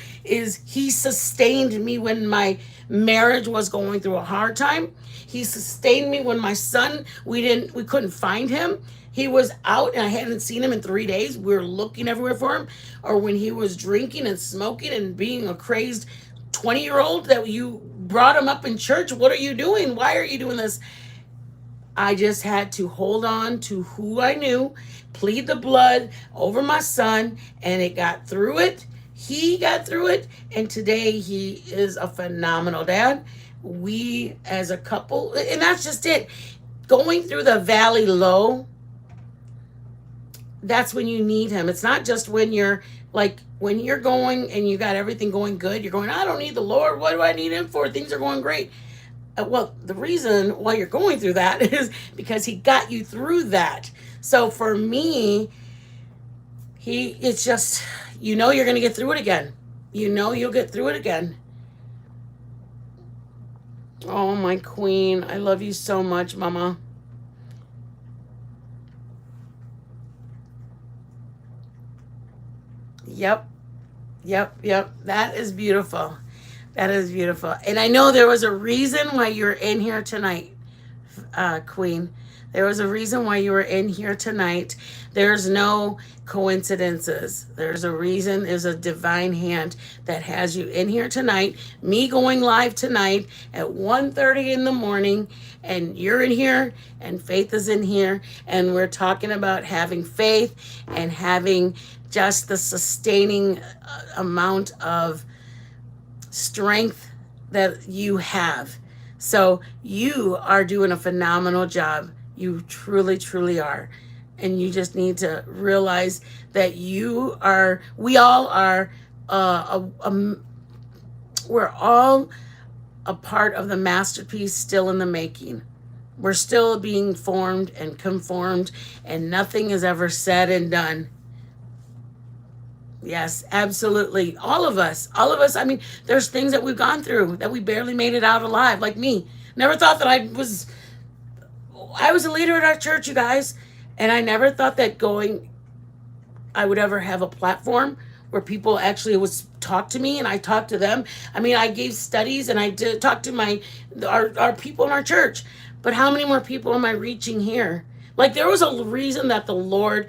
he sustained me when my marriage was going through a hard time. He sustained me when my son, we couldn't find him. He was out and I hadn't seen him in 3 days. We were looking everywhere for him. Or when he was drinking and smoking and being a crazed 20-year-old that you brought him up in church. What are you doing? Why are you doing this? I just had to hold on to who I knew, plead the blood over my son, and it got through it. He got through it, and today he is a phenomenal dad. We as a couple, and that's just it. Going through the valley low, that's when you need him. It's not just when you're going and you got everything going good, you're going, I don't need the Lord. What do I need him for? Things are going great. Well, the reason why you're going through that is because he got you through that. So for me, it's just, you're going to get through it again. You'll get through it again. Oh, my queen. I love you so much, mama. Yep. That is beautiful. That is beautiful. And I know there was a reason why you're in here tonight, Queen. There was a reason why you were in here tonight. There's no coincidences. There's a reason. There's a divine hand that has you in here tonight. Me going live tonight at 1:30 in the morning, and you're in here, and Faith is in here, and we're talking about having faith and having just the sustaining amount of strength that you have. So you are doing a phenomenal job. You truly, truly are. And you just need to realize that we all are, we're all a part of the masterpiece still in the making. We're still being formed and conformed, and nothing is ever said and done. Yes, absolutely. All of us. I mean, there's things that we've gone through that we barely made it out alive. Like me, never thought that I was a leader at our church, you guys, and I never thought that going I would ever have a platform where people actually would talk to me and I talked to them. I mean, I gave studies and I did talk to our people in our church. But how many more people am I reaching here? Like there was a reason that the Lord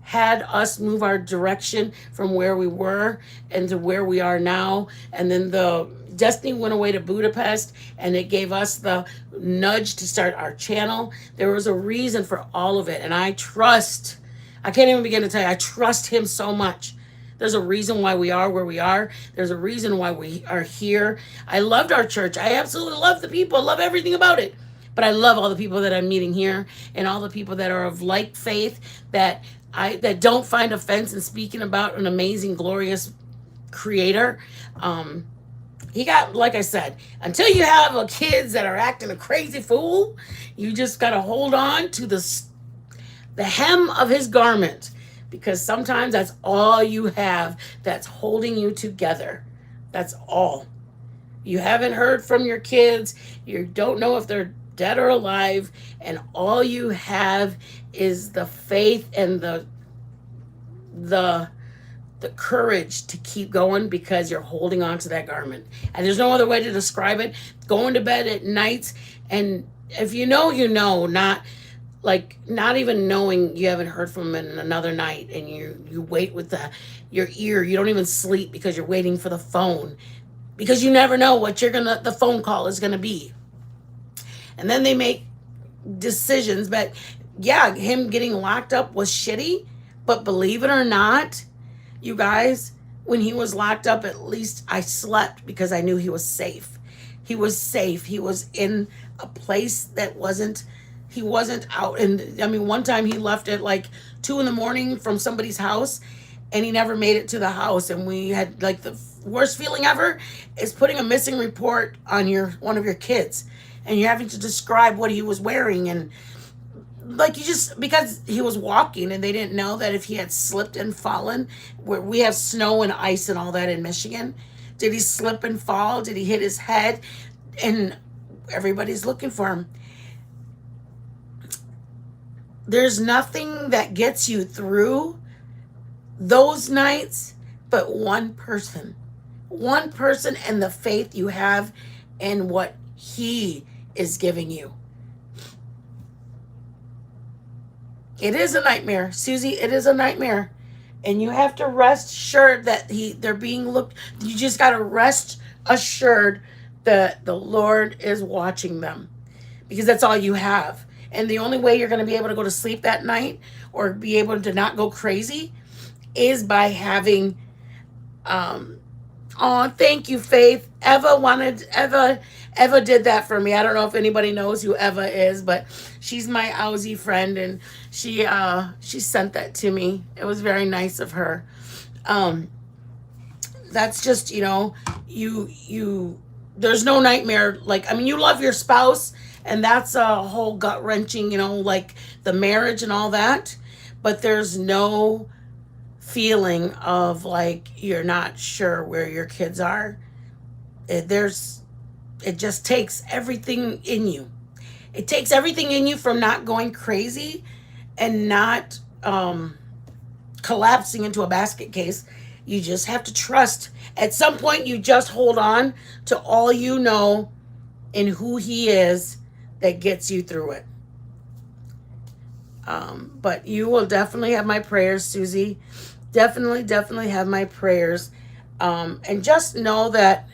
had us move our direction from where we were and to where we are now. And then the Destiny went away to Budapest and it gave us the nudge to start our channel. There was a reason for all of it. And I can't even begin to tell you, I trust him so much. There's a reason why we are where we are. There's a reason why we are here. I loved our church. I absolutely love the people. I love everything about it. But I love all the people that I'm meeting here and all the people that are of like faith that don't find offense in speaking about an amazing, glorious creator. He got, like I said, until you have kids that are acting a crazy fool, you just got to hold on to the hem of his garment, because sometimes that's all you have that's holding you together. That's all. You haven't heard from your kids. You don't know if they're dead or alive, and all you have is the faith and the courage to keep going because you're holding on to that garment. And there's no other way to describe it. Going to bed at nights, and if you know, not even knowing you haven't heard from him in another night, and you wait with your ear. You don't even sleep because you're waiting for the phone, because you never know what the phone call is gonna be. And then they make decisions. But yeah, him getting locked up was shitty, but believe it or not, you guys, when he was locked up, at least I slept because I knew he was safe. He was safe. He was in a place that he wasn't out. And I mean, one time he left at like 2 a.m. from somebody's house, and he never made it to the house. And we had like the worst feeling ever is putting a missing report on one of your kids, and you're having to describe what he was wearing, and like because he was walking and they didn't know that if he had slipped and fallen, where we have snow and ice and all that in Michigan. Did he slip and fall? Did he hit his head? And everybody's looking for him. There's nothing that gets you through those nights but one person and the faith you have in what he is giving you. It is a nightmare, Susie. It is a nightmare. And you have to rest assured that they're being looked. You just got to rest assured that the Lord is watching them, because that's all you have. And the only way you're going to be able to go to sleep that night or be able to not go crazy is by having oh, thank you, Faith. Eva did that for me. I don't know if anybody knows who Eva is, but she's my Aussie friend, and she sent that to me. It was very nice of her. That's just, you there's no nightmare. Like, I mean, you love your spouse, and that's a whole gut-wrenching, like the marriage and all that, but there's no feeling of like you're not sure where your kids are. It just takes everything in you. It takes everything in you from not going crazy and not collapsing into a basket case. You just have to trust. At some point, you just hold on to all you know and who he is that gets you through it. But you will definitely have my prayers, Susie. Definitely have my prayers. And just know that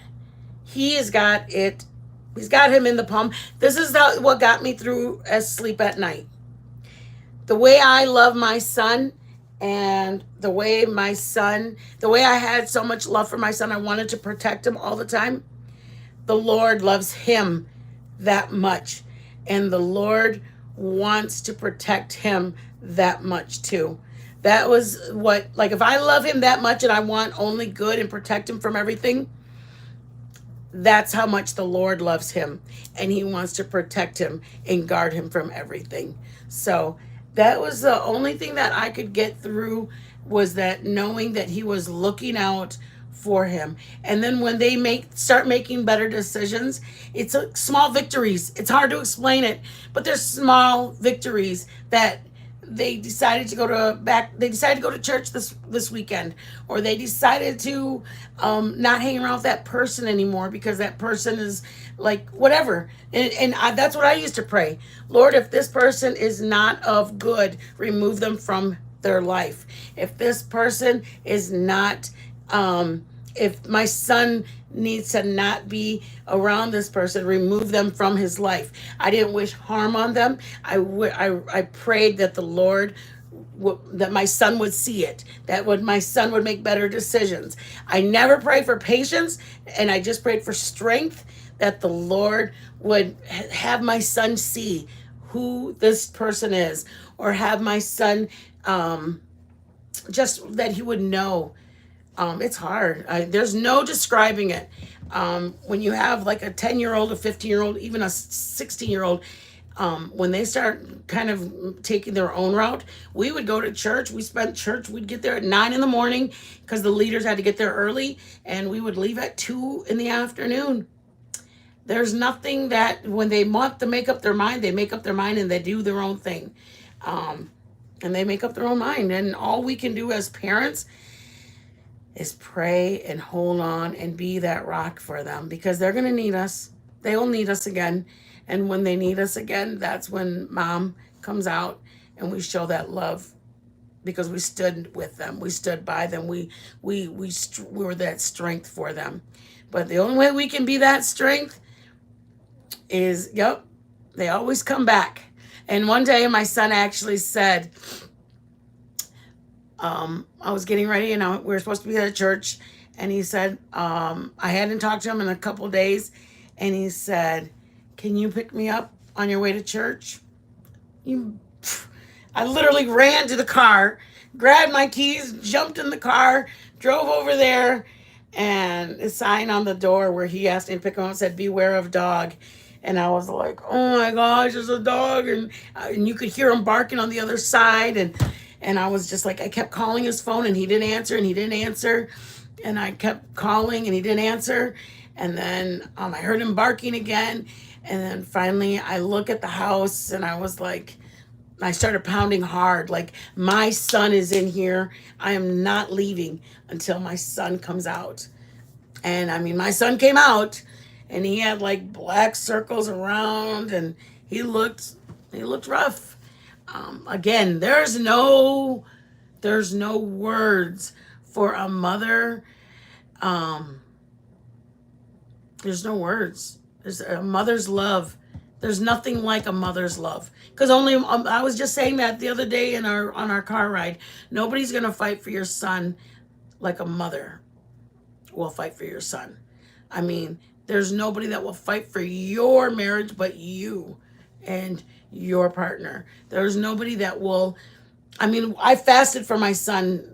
he has got it. He's got him in the palm. This is what got me through sleep at night. The way I love my son, and the way I had so much love for my son, I wanted to protect him all the time. The Lord loves him that much. And the Lord wants to protect him that much too. That was if I love him that much and I want only good and protect him from everything, that's how much the Lord loves him. And he wants to protect him and guard him from everything. So that was the only thing that I could get through was that knowing that he was looking out for him. And then when they start making better decisions, it's small victories. It's hard to explain it, but there's small victories that they decided to go to church this weekend, or they decided to not hang around with that person anymore because that person is like whatever. That's what I used to pray. Lord, if this person is not of good, remove them from their life. If this person is not if my son needs to not be around this person, remove them from his life. I didn't wish harm on them. I prayed that the Lord, that my son would see it, that my son would make better decisions. I never prayed for patience, and I just prayed for strength, that the Lord would have my son see who this person is, or have my son just that he would know. It's hard. There's no describing it. When you have like a 10-year-old, a 15-year-old, even a 16-year-old, when they start kind of taking their own route, we would go to church. We'd get there at 9 in the morning because the leaders had to get there early, and we would leave at 2 in the afternoon. There's nothing that when they want to make up their mind, they make up their mind and they do their own thing. And they make up their own mind. And all we can do as parents is pray and hold on and be that rock for them, because they're going to need us. They will need us again. And when they need us again, that's when mom comes out and we show that love, because we stood with them. We stood by them. We were that strength for them. But the only way we can be that strength is, they always come back. And one day my son actually said, I was getting ready and we were supposed to be at church, and he said, I hadn't talked to him in a couple days, and he said, can you pick me up on your way to church? I literally ran to the car, grabbed my keys, jumped in the car, drove over there, and a sign on the door where he asked me to pick him up said, beware of dog. And I was like, oh my gosh, there's a dog. And you could hear him barking on the other side. And I was just like, I kept calling his phone and he didn't answer and he didn't answer. And I kept calling and he didn't answer. And then I heard him barking again. And then finally I look at the house and I was like, I started pounding hard. Like, my son is in here. I am not leaving until my son comes out. And I mean, my son came out and he had like black circles around and he looked rough. Again, there's no words for a mother. There's no words. There's a mother's love. There's nothing like a mother's love. Because I was just saying that the other day on our car ride. Nobody's gonna fight for your son like a mother will fight for your son. I mean, there's nobody that will fight for your marriage but you and your partner. There's nobody that will. I mean, I fasted for my son.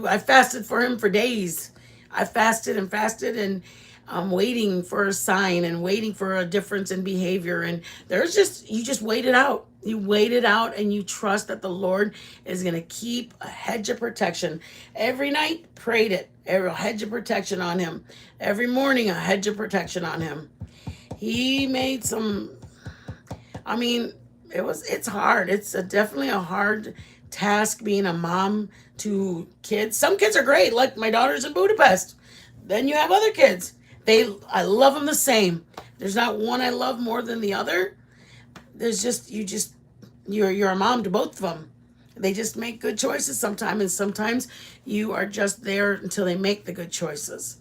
I fasted for him for days. I fasted and I'm waiting for a sign and waiting for a difference in behavior. And you just wait it out. You wait it out and you trust that the Lord is going to keep a hedge of protection. Every night, prayed it. A hedge of protection on him. Every morning, a hedge of protection on him. He made some, I mean, it's hard. It's definitely a hard task being a mom to kids. Some kids are great, like my daughter's in Budapest. Then you have other kids. I love them the same. There's not one I love more than the other. There's you're a mom to both of them. They just make good choices sometimes, and sometimes you are just there until they make the good choices.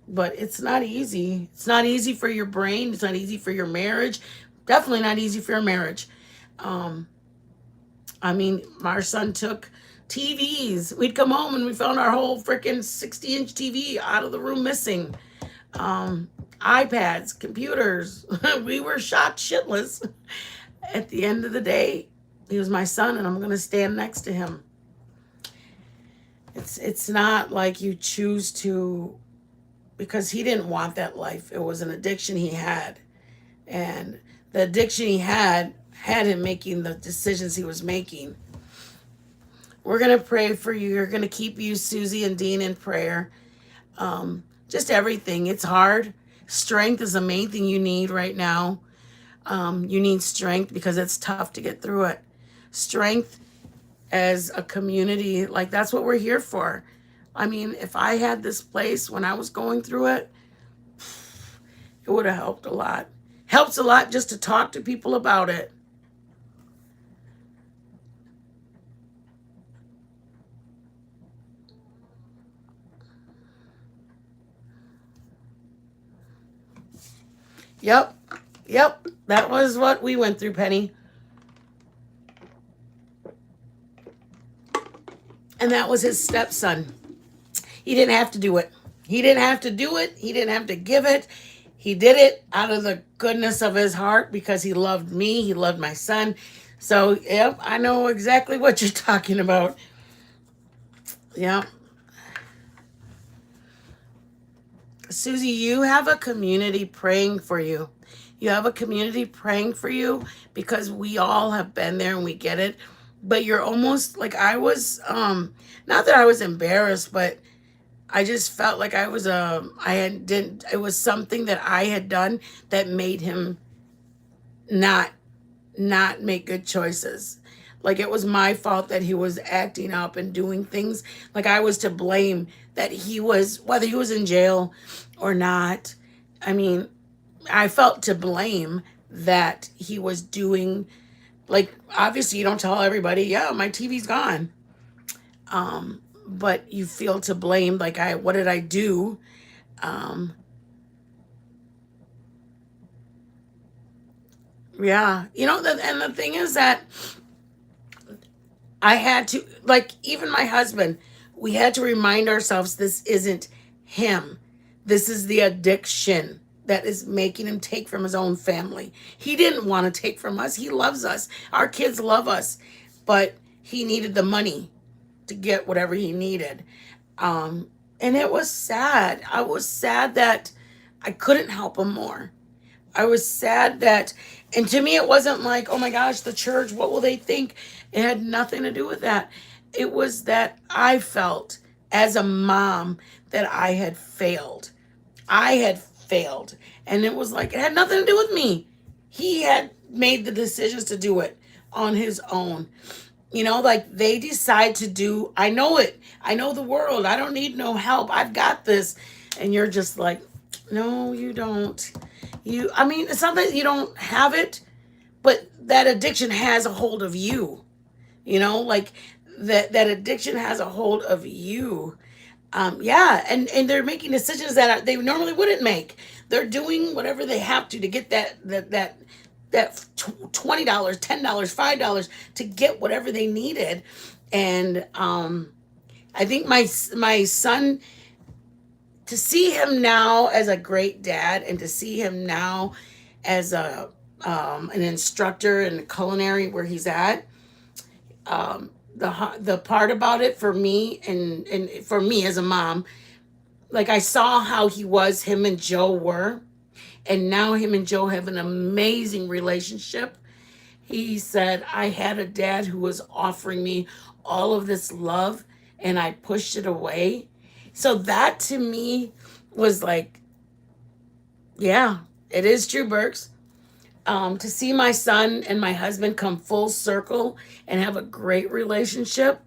But it's not easy. It's not easy for your brain. It's not easy for your marriage. Definitely not easy for your marriage. I mean, our son took TVs. We'd come home and we found our whole freaking 60-inch TV out of the room missing. iPads, computers. We were shocked shitless. At the end of the day, he was my son and I'm going to stand next to him. It's not like you choose to, because he didn't want that life. It was an addiction he had. And the addiction he had him making the decisions he was making. we're going to pray for you. You're going to keep you, Susie and Dean, in prayer. Just everything. It's hard. Strength is the main thing you need right now. You need strength because it's tough to get through it. Strength as a community, like that's what we're here for. I mean, if I had this place when I was going through it, it would have helped a lot. Helps a lot just to talk to people about it. Yep. Yep. That was what we went through, Penny. And that was his stepson. He didn't have to do it. He didn't have to do it. He didn't have to give it. He did it out of the goodness of his heart because he loved me. He loved my son. So, yep, I know exactly what you're talking about. Yeah. Susie, you have a community praying for you. You have a community praying for you because we all have been there and we get it. But you're almost like I was, not that I was embarrassed, but I just felt like I was, it was something that I had done that made him not make good choices. Like it was my fault that he was acting up and doing things. Like I was to blame that he was, whether he was in jail or not. I mean, I felt to blame that he was doing, like, obviously you don't tell everybody, yeah, my TV's gone. But you feel to blame, like, what did I do? Yeah. And the thing is that I had to, like, even my husband, we had to remind ourselves this isn't him. This is the addiction that is making him take from his own family. He didn't want to take from us. He loves us. Our kids love us. But he needed the money to get whatever he needed. And it was sad. I was sad that I couldn't help him more. I was sad that, and to me, it wasn't like, oh my gosh, the church, what will they think? It had nothing to do with that. It was that I felt as a mom that I had failed. I had failed. And it was like, it had nothing to do with me. He had made the decisions to do it on his own. Like they decide to do, I know it. I know the world. I don't need no help. I've got this. And you're just like, no, you don't. I mean, it's not that you don't have it, but that addiction has a hold of you. Like that addiction has a hold of you. Yeah, and they're making decisions that they normally wouldn't make. They're doing whatever they have to get that $20, $10, $5 to get whatever they needed. And I think my son, to see him now as a great dad and to see him now as an instructor in culinary where he's at, the part about it for me and for me as a mom, like I saw how him and Joe were, and now him and Joe have an amazing relationship. He said, I had a dad who was offering me all of this love and I pushed it away. So that to me was like, yeah, it is true, Burks. To see my son and my husband come full circle and have a great relationship.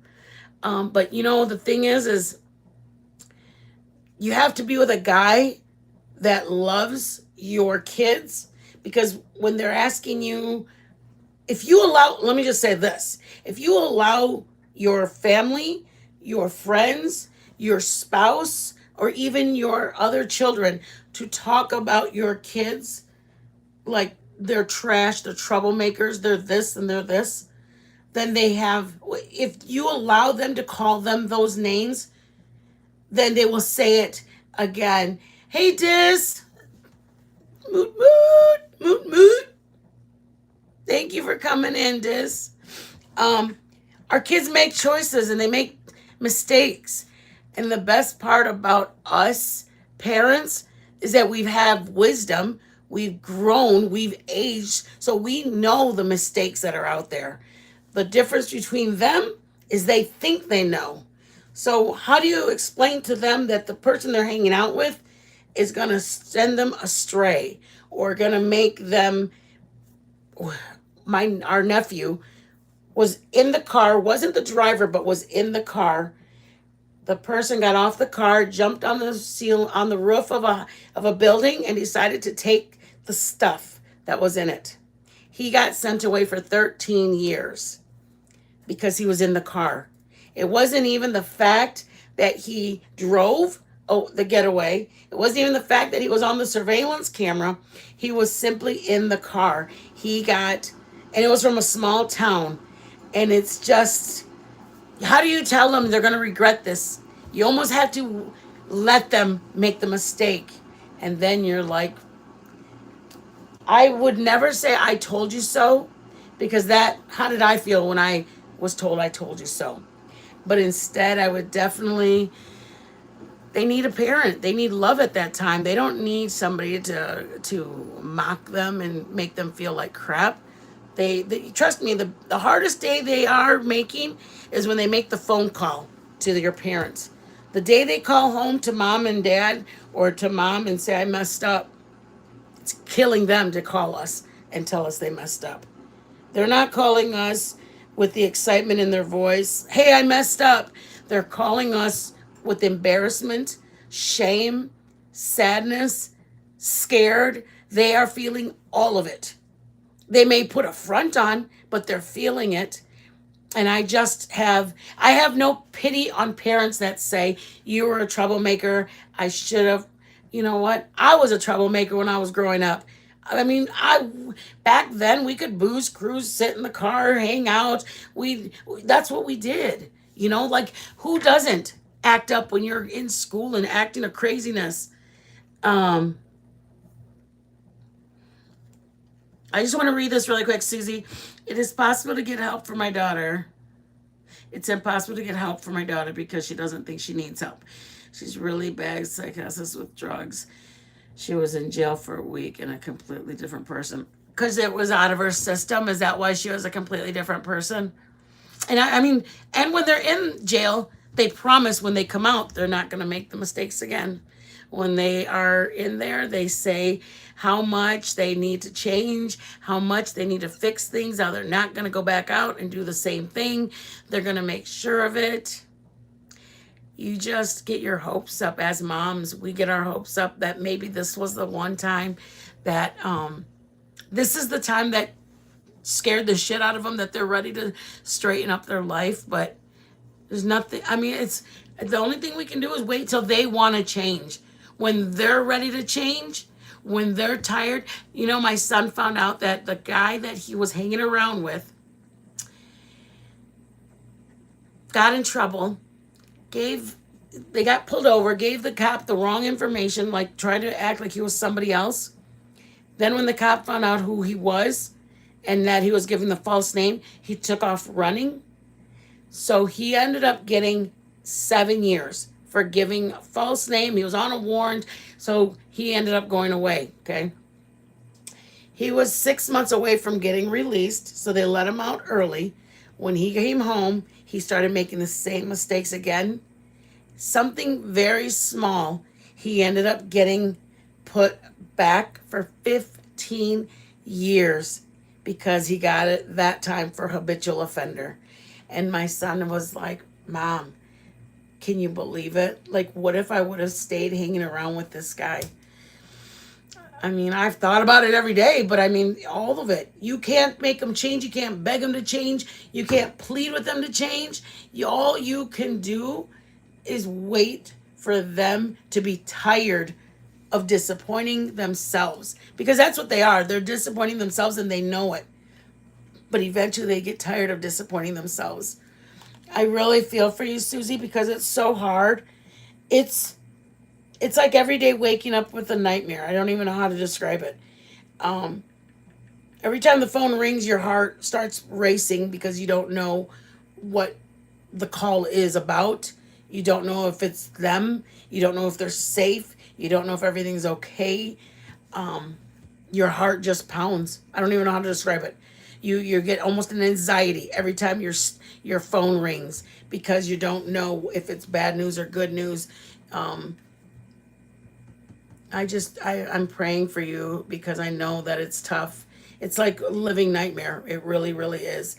But the thing is you have to be with a guy that loves your kids, because when they're asking you, let me just say this, if you allow your family, your friends, your spouse, or even your other children to talk about your kids like they're trash, they're troublemakers, they're this and they're this, then if you allow them to call them those names, then they will say it again. Hey, Diz. Moot, moot, moot, moot. Thank you for coming in, Diz. Our kids make choices and they make mistakes. And the best part about us parents is that we have wisdom, we've grown, we've aged, so we know the mistakes that are out there. The difference between them is they think they know. So how do you explain to them that the person they're hanging out with is going to send them astray or going to make them our nephew was in the car, wasn't the driver but was in the car. The person got off the car, jumped on the roof of a building and decided to take the stuff that was in it. He got sent away for 13 years because he was in the car. It wasn't even the fact that he drove the getaway. It wasn't even the fact that he was on the surveillance camera. He was simply in the car. And it was from a small town. And it's just, how do you tell them they're going to regret this? You almost have to let them make the mistake. And then you're like, I would never say I told you so, because how did I feel when I was told I told you so? But instead, I would definitely, they need a parent. They need love at that time. They don't need somebody to mock them and make them feel like crap. They trust me, the hardest day they are making is when they make the phone call to your parents. The day they call home to mom and dad or to mom and say, I messed up, it's killing them to call us and tell us they messed up. They're not calling us with the excitement in their voice. Hey, I messed up. They're calling us with embarrassment, shame, sadness, scared. They are feeling all of it. They may put a front on, but they're feeling it. And I have no pity on parents that say, you were a troublemaker. I should have, you know what? I was a troublemaker when I was growing up. I mean, back then we could booze, cruise, sit in the car, hang out. That's what we did. Like who doesn't act up when you're in school and acting a craziness? I just want to read this really quick, Susie. It is possible to get help for my daughter. It's impossible to get help for my daughter because she doesn't think she needs help. She's really bad psychosis with drugs. She was in jail for a week and a completely different person. Because it was out of her system. Is that why she was a completely different person? And I mean, and when they're in jail, they promise when they come out, they're not going to make the mistakes again. When they are in there, they say how much they need to change, how much they need to fix things, how they're not going to go back out and do the same thing. They're going to make sure of it. You just get your hopes up. As moms, we get our hopes up that maybe this was the one time that this is the time that scared the shit out of them, that they're ready to straighten up their life. But there's nothing, I mean, it's the only thing we can do is wait till they want to change. When they're ready to change, when they're tired. My son found out that the guy that he was hanging around with got in trouble, they got pulled over, gave the cop the wrong information, like tried to act like he was somebody else. Then when the cop found out who he was and that he was giving the false name, he took off running. So he ended up getting 7 years for giving a false name. He was on a warrant, so he ended up going away, okay? He was 6 months away from getting released, so they let him out early. When he came home, he started making the same mistakes again. Something very small, he ended up getting put back for 15 years because he got it that time for habitual offender. And my son was like, Mom, can you believe it? Like, what if I would have stayed hanging around with this guy? I mean, I've thought about it every day, but I mean, all of it. You can't make them change. You can't beg them to change. You can't plead with them to change. All you can do is wait for them to be tired of disappointing themselves. Because that's what they are. They're disappointing themselves and they know it. But eventually they get tired of disappointing themselves. I really feel for you, Susie, because it's so hard. It's like every day waking up with a nightmare. I don't even know how to describe it. Every time the phone rings, your heart starts racing because you don't know what the call is about. You don't know if it's them. You don't know if they're safe. You don't know if everything's okay. Your heart just pounds. I don't even know how to describe it. You get almost an anxiety every time your phone rings because you don't know if it's bad news or good news. Um, I'm praying for you because I know that it's tough. It's like a living nightmare. It really, really is.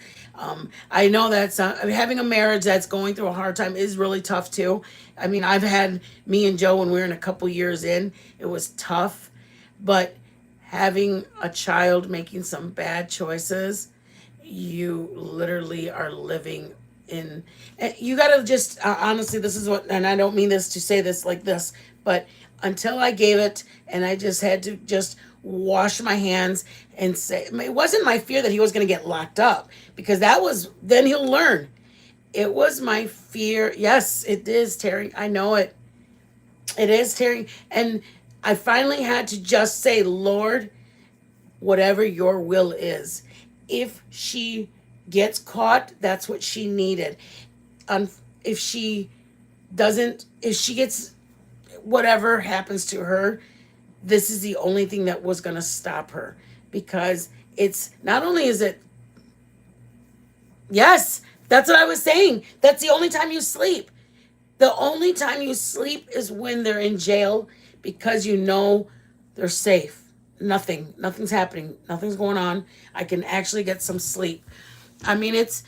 I know that having a marriage that's going through a hard time is really tough too. I mean, I've had me and Joe when we were in a couple years in, it was tough, but having a child making some bad choices, you literally are living in, and you got to just honestly, this is what, and I don't mean this to say this like this, but until I gave it and I just had to just wash my hands and say it wasn't my fear that he was going to get locked up, because that was, then he'll learn. It was my fear. Yes, it is, Terry. I know it. It is, Terry. And I finally had to just say, Lord, whatever your will is. If she gets caught, that's what she needed. If she doesn't, if she gets, whatever happens to her, this is the only thing that was going to stop her. Because it's not only is it, yes, that's what I was saying. That's the only time you sleep. The only time you sleep is when they're in jail, because you know they're safe. Nothing's happening. Nothing's going on. I can actually get some sleep. I mean, it's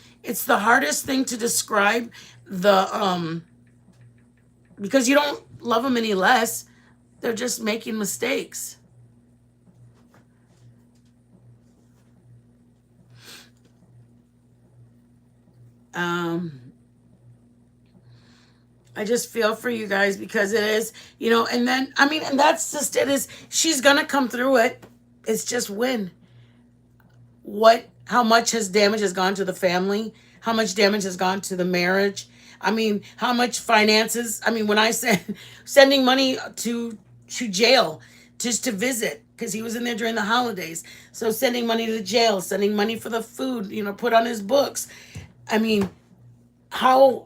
the hardest thing to describe, the because you don't love them any less. They're just making mistakes. Um I just feel for you guys, because it is, and then, I mean, and that's just it, is she's gonna come through it. It's just when. How much damage has gone to the family? How much damage has gone to the marriage? I mean, how much finances? I mean, when I said sending money to jail just to visit, because he was in there during the holidays. So sending money to the jail, sending money for the food, put on his books. I mean, how,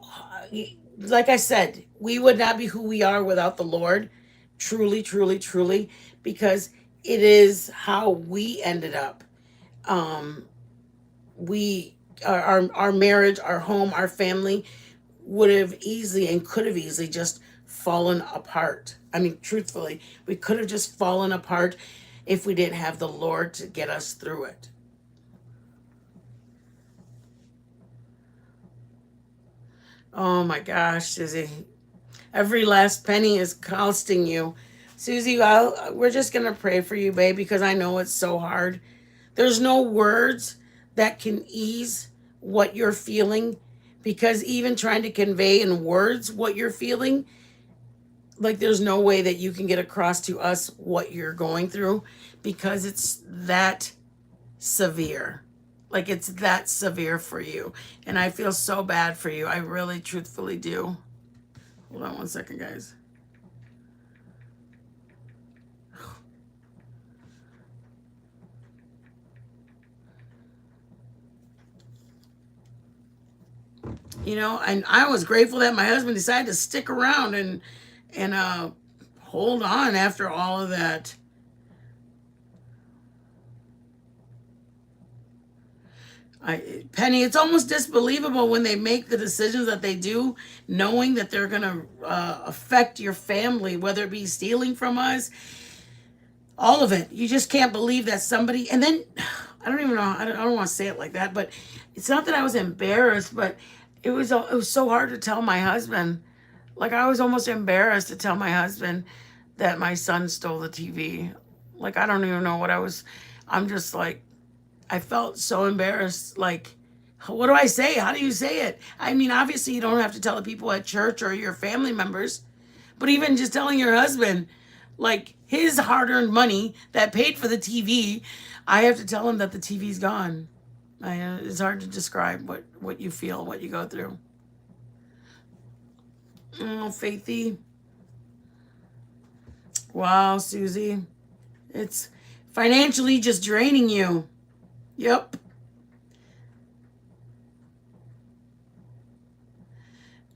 like I said, we would not be who we are without the Lord. Truly, truly, truly, because it is how we ended up. Um, we, our marriage, our home, our family would have easily and could have easily just fallen apart. I mean, truthfully, we could have just fallen apart if we didn't have the Lord to get us through it. Oh my gosh, Susie. Every last penny is costing you. Susie, we're just going to pray for you, babe, because I know it's so hard. There's no words that can ease what you're feeling, because even trying to convey in words what you're feeling, like there's no way that you can get across to us what you're going through, because it's that severe. Like it's that severe for you. And I feel so bad for you. I really truthfully do. Hold on 1 second, guys. And I was grateful that my husband decided to stick around and hold on after all of that. Penny, it's almost disbelievable when they make the decisions that they do, knowing that they're going to affect your family, whether it be stealing from us, all of it. You just can't believe that somebody, and then, I don't even know, I don't want to say it like that, but it's not that I was embarrassed, but it was so hard to tell my husband. Like, I was almost embarrassed to tell my husband that my son stole the TV. Like, I don't even know what I'm just like, I felt so embarrassed. Like, what do I say? How do you say it? I mean, obviously, you don't have to tell the people at church or your family members, but even just telling your husband, like his hard earned money that paid for the TV, I have to tell him that the TV's gone. It's hard to describe what you feel, what you go through. Oh, Faithy. Wow, Susie. It's financially just draining you. Yep.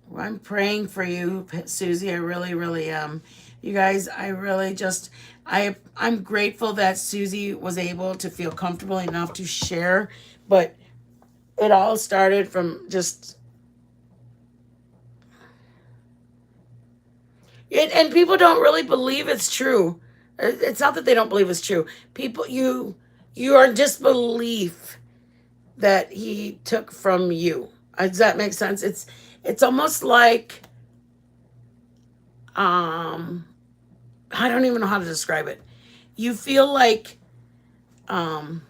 Well, I'm praying for you, Susie. I really, really am. You guys, I really just, I'm grateful that Susie was able to feel comfortable enough to share But it all started from just and people don't really believe it's true. It's not that they don't believe it's true. People, you are in disbelief that he took from you. Does that make sense? It's almost like um I don't even know how to describe it. You feel like um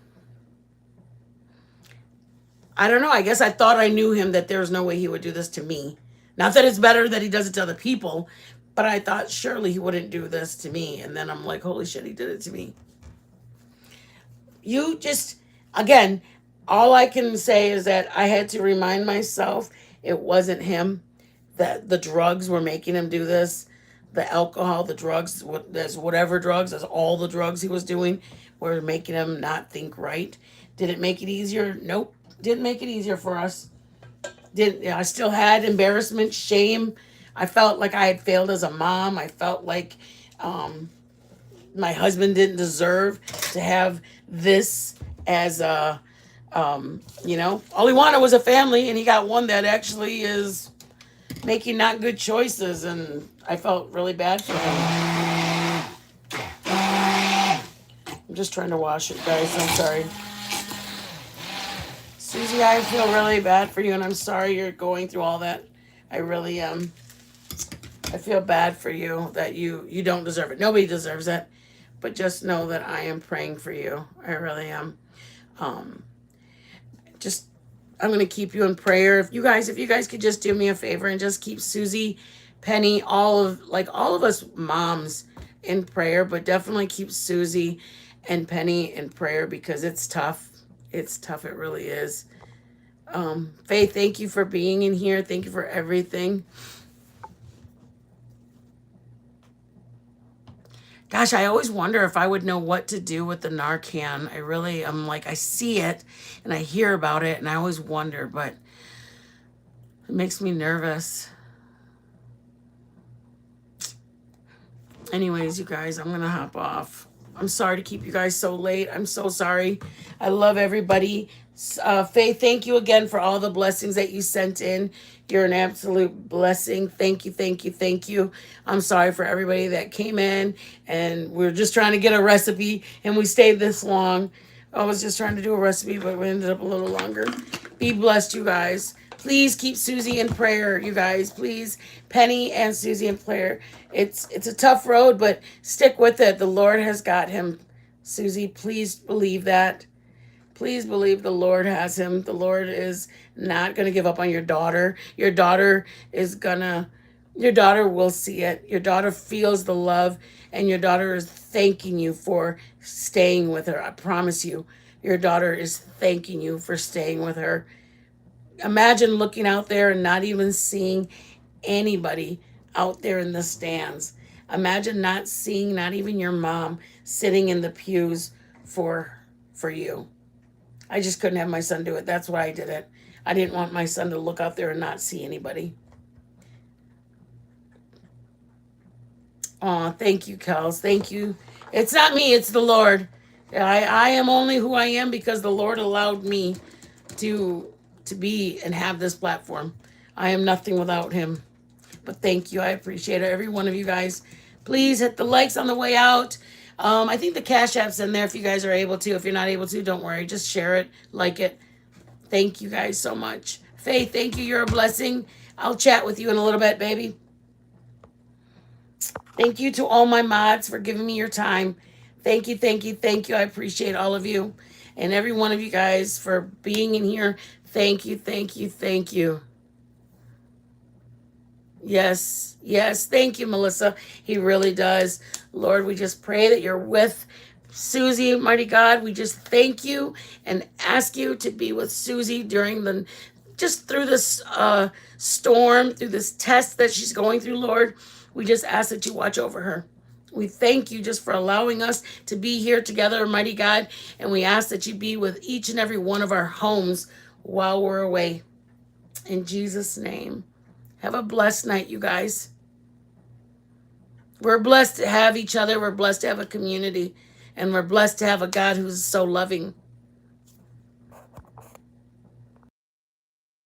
I don't know. I guess I thought I knew him, that there's no way he would do this to me. Not that it's better that he does it to other people, but I thought surely he wouldn't do this to me. And then I'm like, holy shit, he did it to me. You just, again, all I can say is that I had to remind myself it wasn't him, that the drugs were making him do this. The alcohol, the drugs, there's whatever drugs, there's all the drugs he was doing were making him not think right. Did it make it easier? Nope. Didn't make it easier for us. Didn't I still had embarrassment, shame. I felt like I had failed as a mom. I felt like um, my husband didn't deserve to have this as a, all he wanted was a family, and he got one that actually is making not good choices, and I felt really bad for him. I'm just trying to wash it, guys. I'm sorry. Susie, I feel really bad for you, and I'm sorry you're going through all that. I really am. I feel bad for you that you don't deserve it. Nobody deserves it. But just know that I am praying for you. I really am. Um, just I'm gonna keep you in prayer. If you guys could just do me a favor and just keep Susie, Penny, all of us moms in prayer, but definitely keep Susie and Penny in prayer because it's tough. It's tough. It really is. Faith, thank you for being in here. Thank you for everything. Gosh, I always wonder if I would know what to do with the Narcan. I'm like, I see it and I hear about it and I always wonder, but it makes me nervous. Anyways, you guys, I'm going to hop off. I'm sorry to keep you guys so late. I'm so sorry. I love everybody. Faith, thank you again for all the blessings that you sent in. You're an absolute blessing. Thank you, thank you, thank you. I'm sorry for everybody that came in and we're just trying to get a recipe and we stayed this long. I was just trying to do a recipe, but we ended up a little longer. Be blessed, you guys. Please keep Susie in prayer, you guys. Please, Penny and Susie in prayer. It's a tough road, but stick with it. The Lord has got him. Susie, please believe that. Please believe the Lord has him. The Lord is not going to give up on your daughter. Your daughter will see it. Your daughter feels the love, and your daughter is thanking you for staying with her. I promise you, your daughter is thanking you for staying with her. Imagine looking out there and not even seeing anybody out there in the stands. Imagine not seeing, not even your mom, sitting in the pews for you. I just couldn't have my son do it. That's why I did it. I didn't want my son to look out there and not see anybody. Oh, thank you, Kels. Thank you. It's not me, it's the Lord. I am only who I am because the Lord allowed me to be and have this platform. I am nothing without him. But thank you. I appreciate it. Every one of you guys. Please hit the likes on the way out. I think the Cash App's in there if you guys are able to. If you're not able to, don't worry. Just share it. Like it. Thank you guys so much. Faith, thank you. You're a blessing. I'll chat with you in a little bit, baby. Thank you to all my mods for giving me your time. Thank you, thank you, thank you. I appreciate all of you. And every one of you guys for being in here. Thank you, thank you, thank you. Yes, yes. Thank you, Melissa. He really does. Lord, we just pray that you're with Susie, mighty God. We just thank you and ask you to be with Susie during just through this storm, through this test that she's going through, Lord. We just ask that you watch over her. We thank you just for allowing us to be here together, mighty God. And we ask that you be with each and every one of our homes while we're away. In Jesus' name. Have a blessed night, you guys. We're blessed to have each other. We're blessed to have a community. And we're blessed to have a God who's so loving.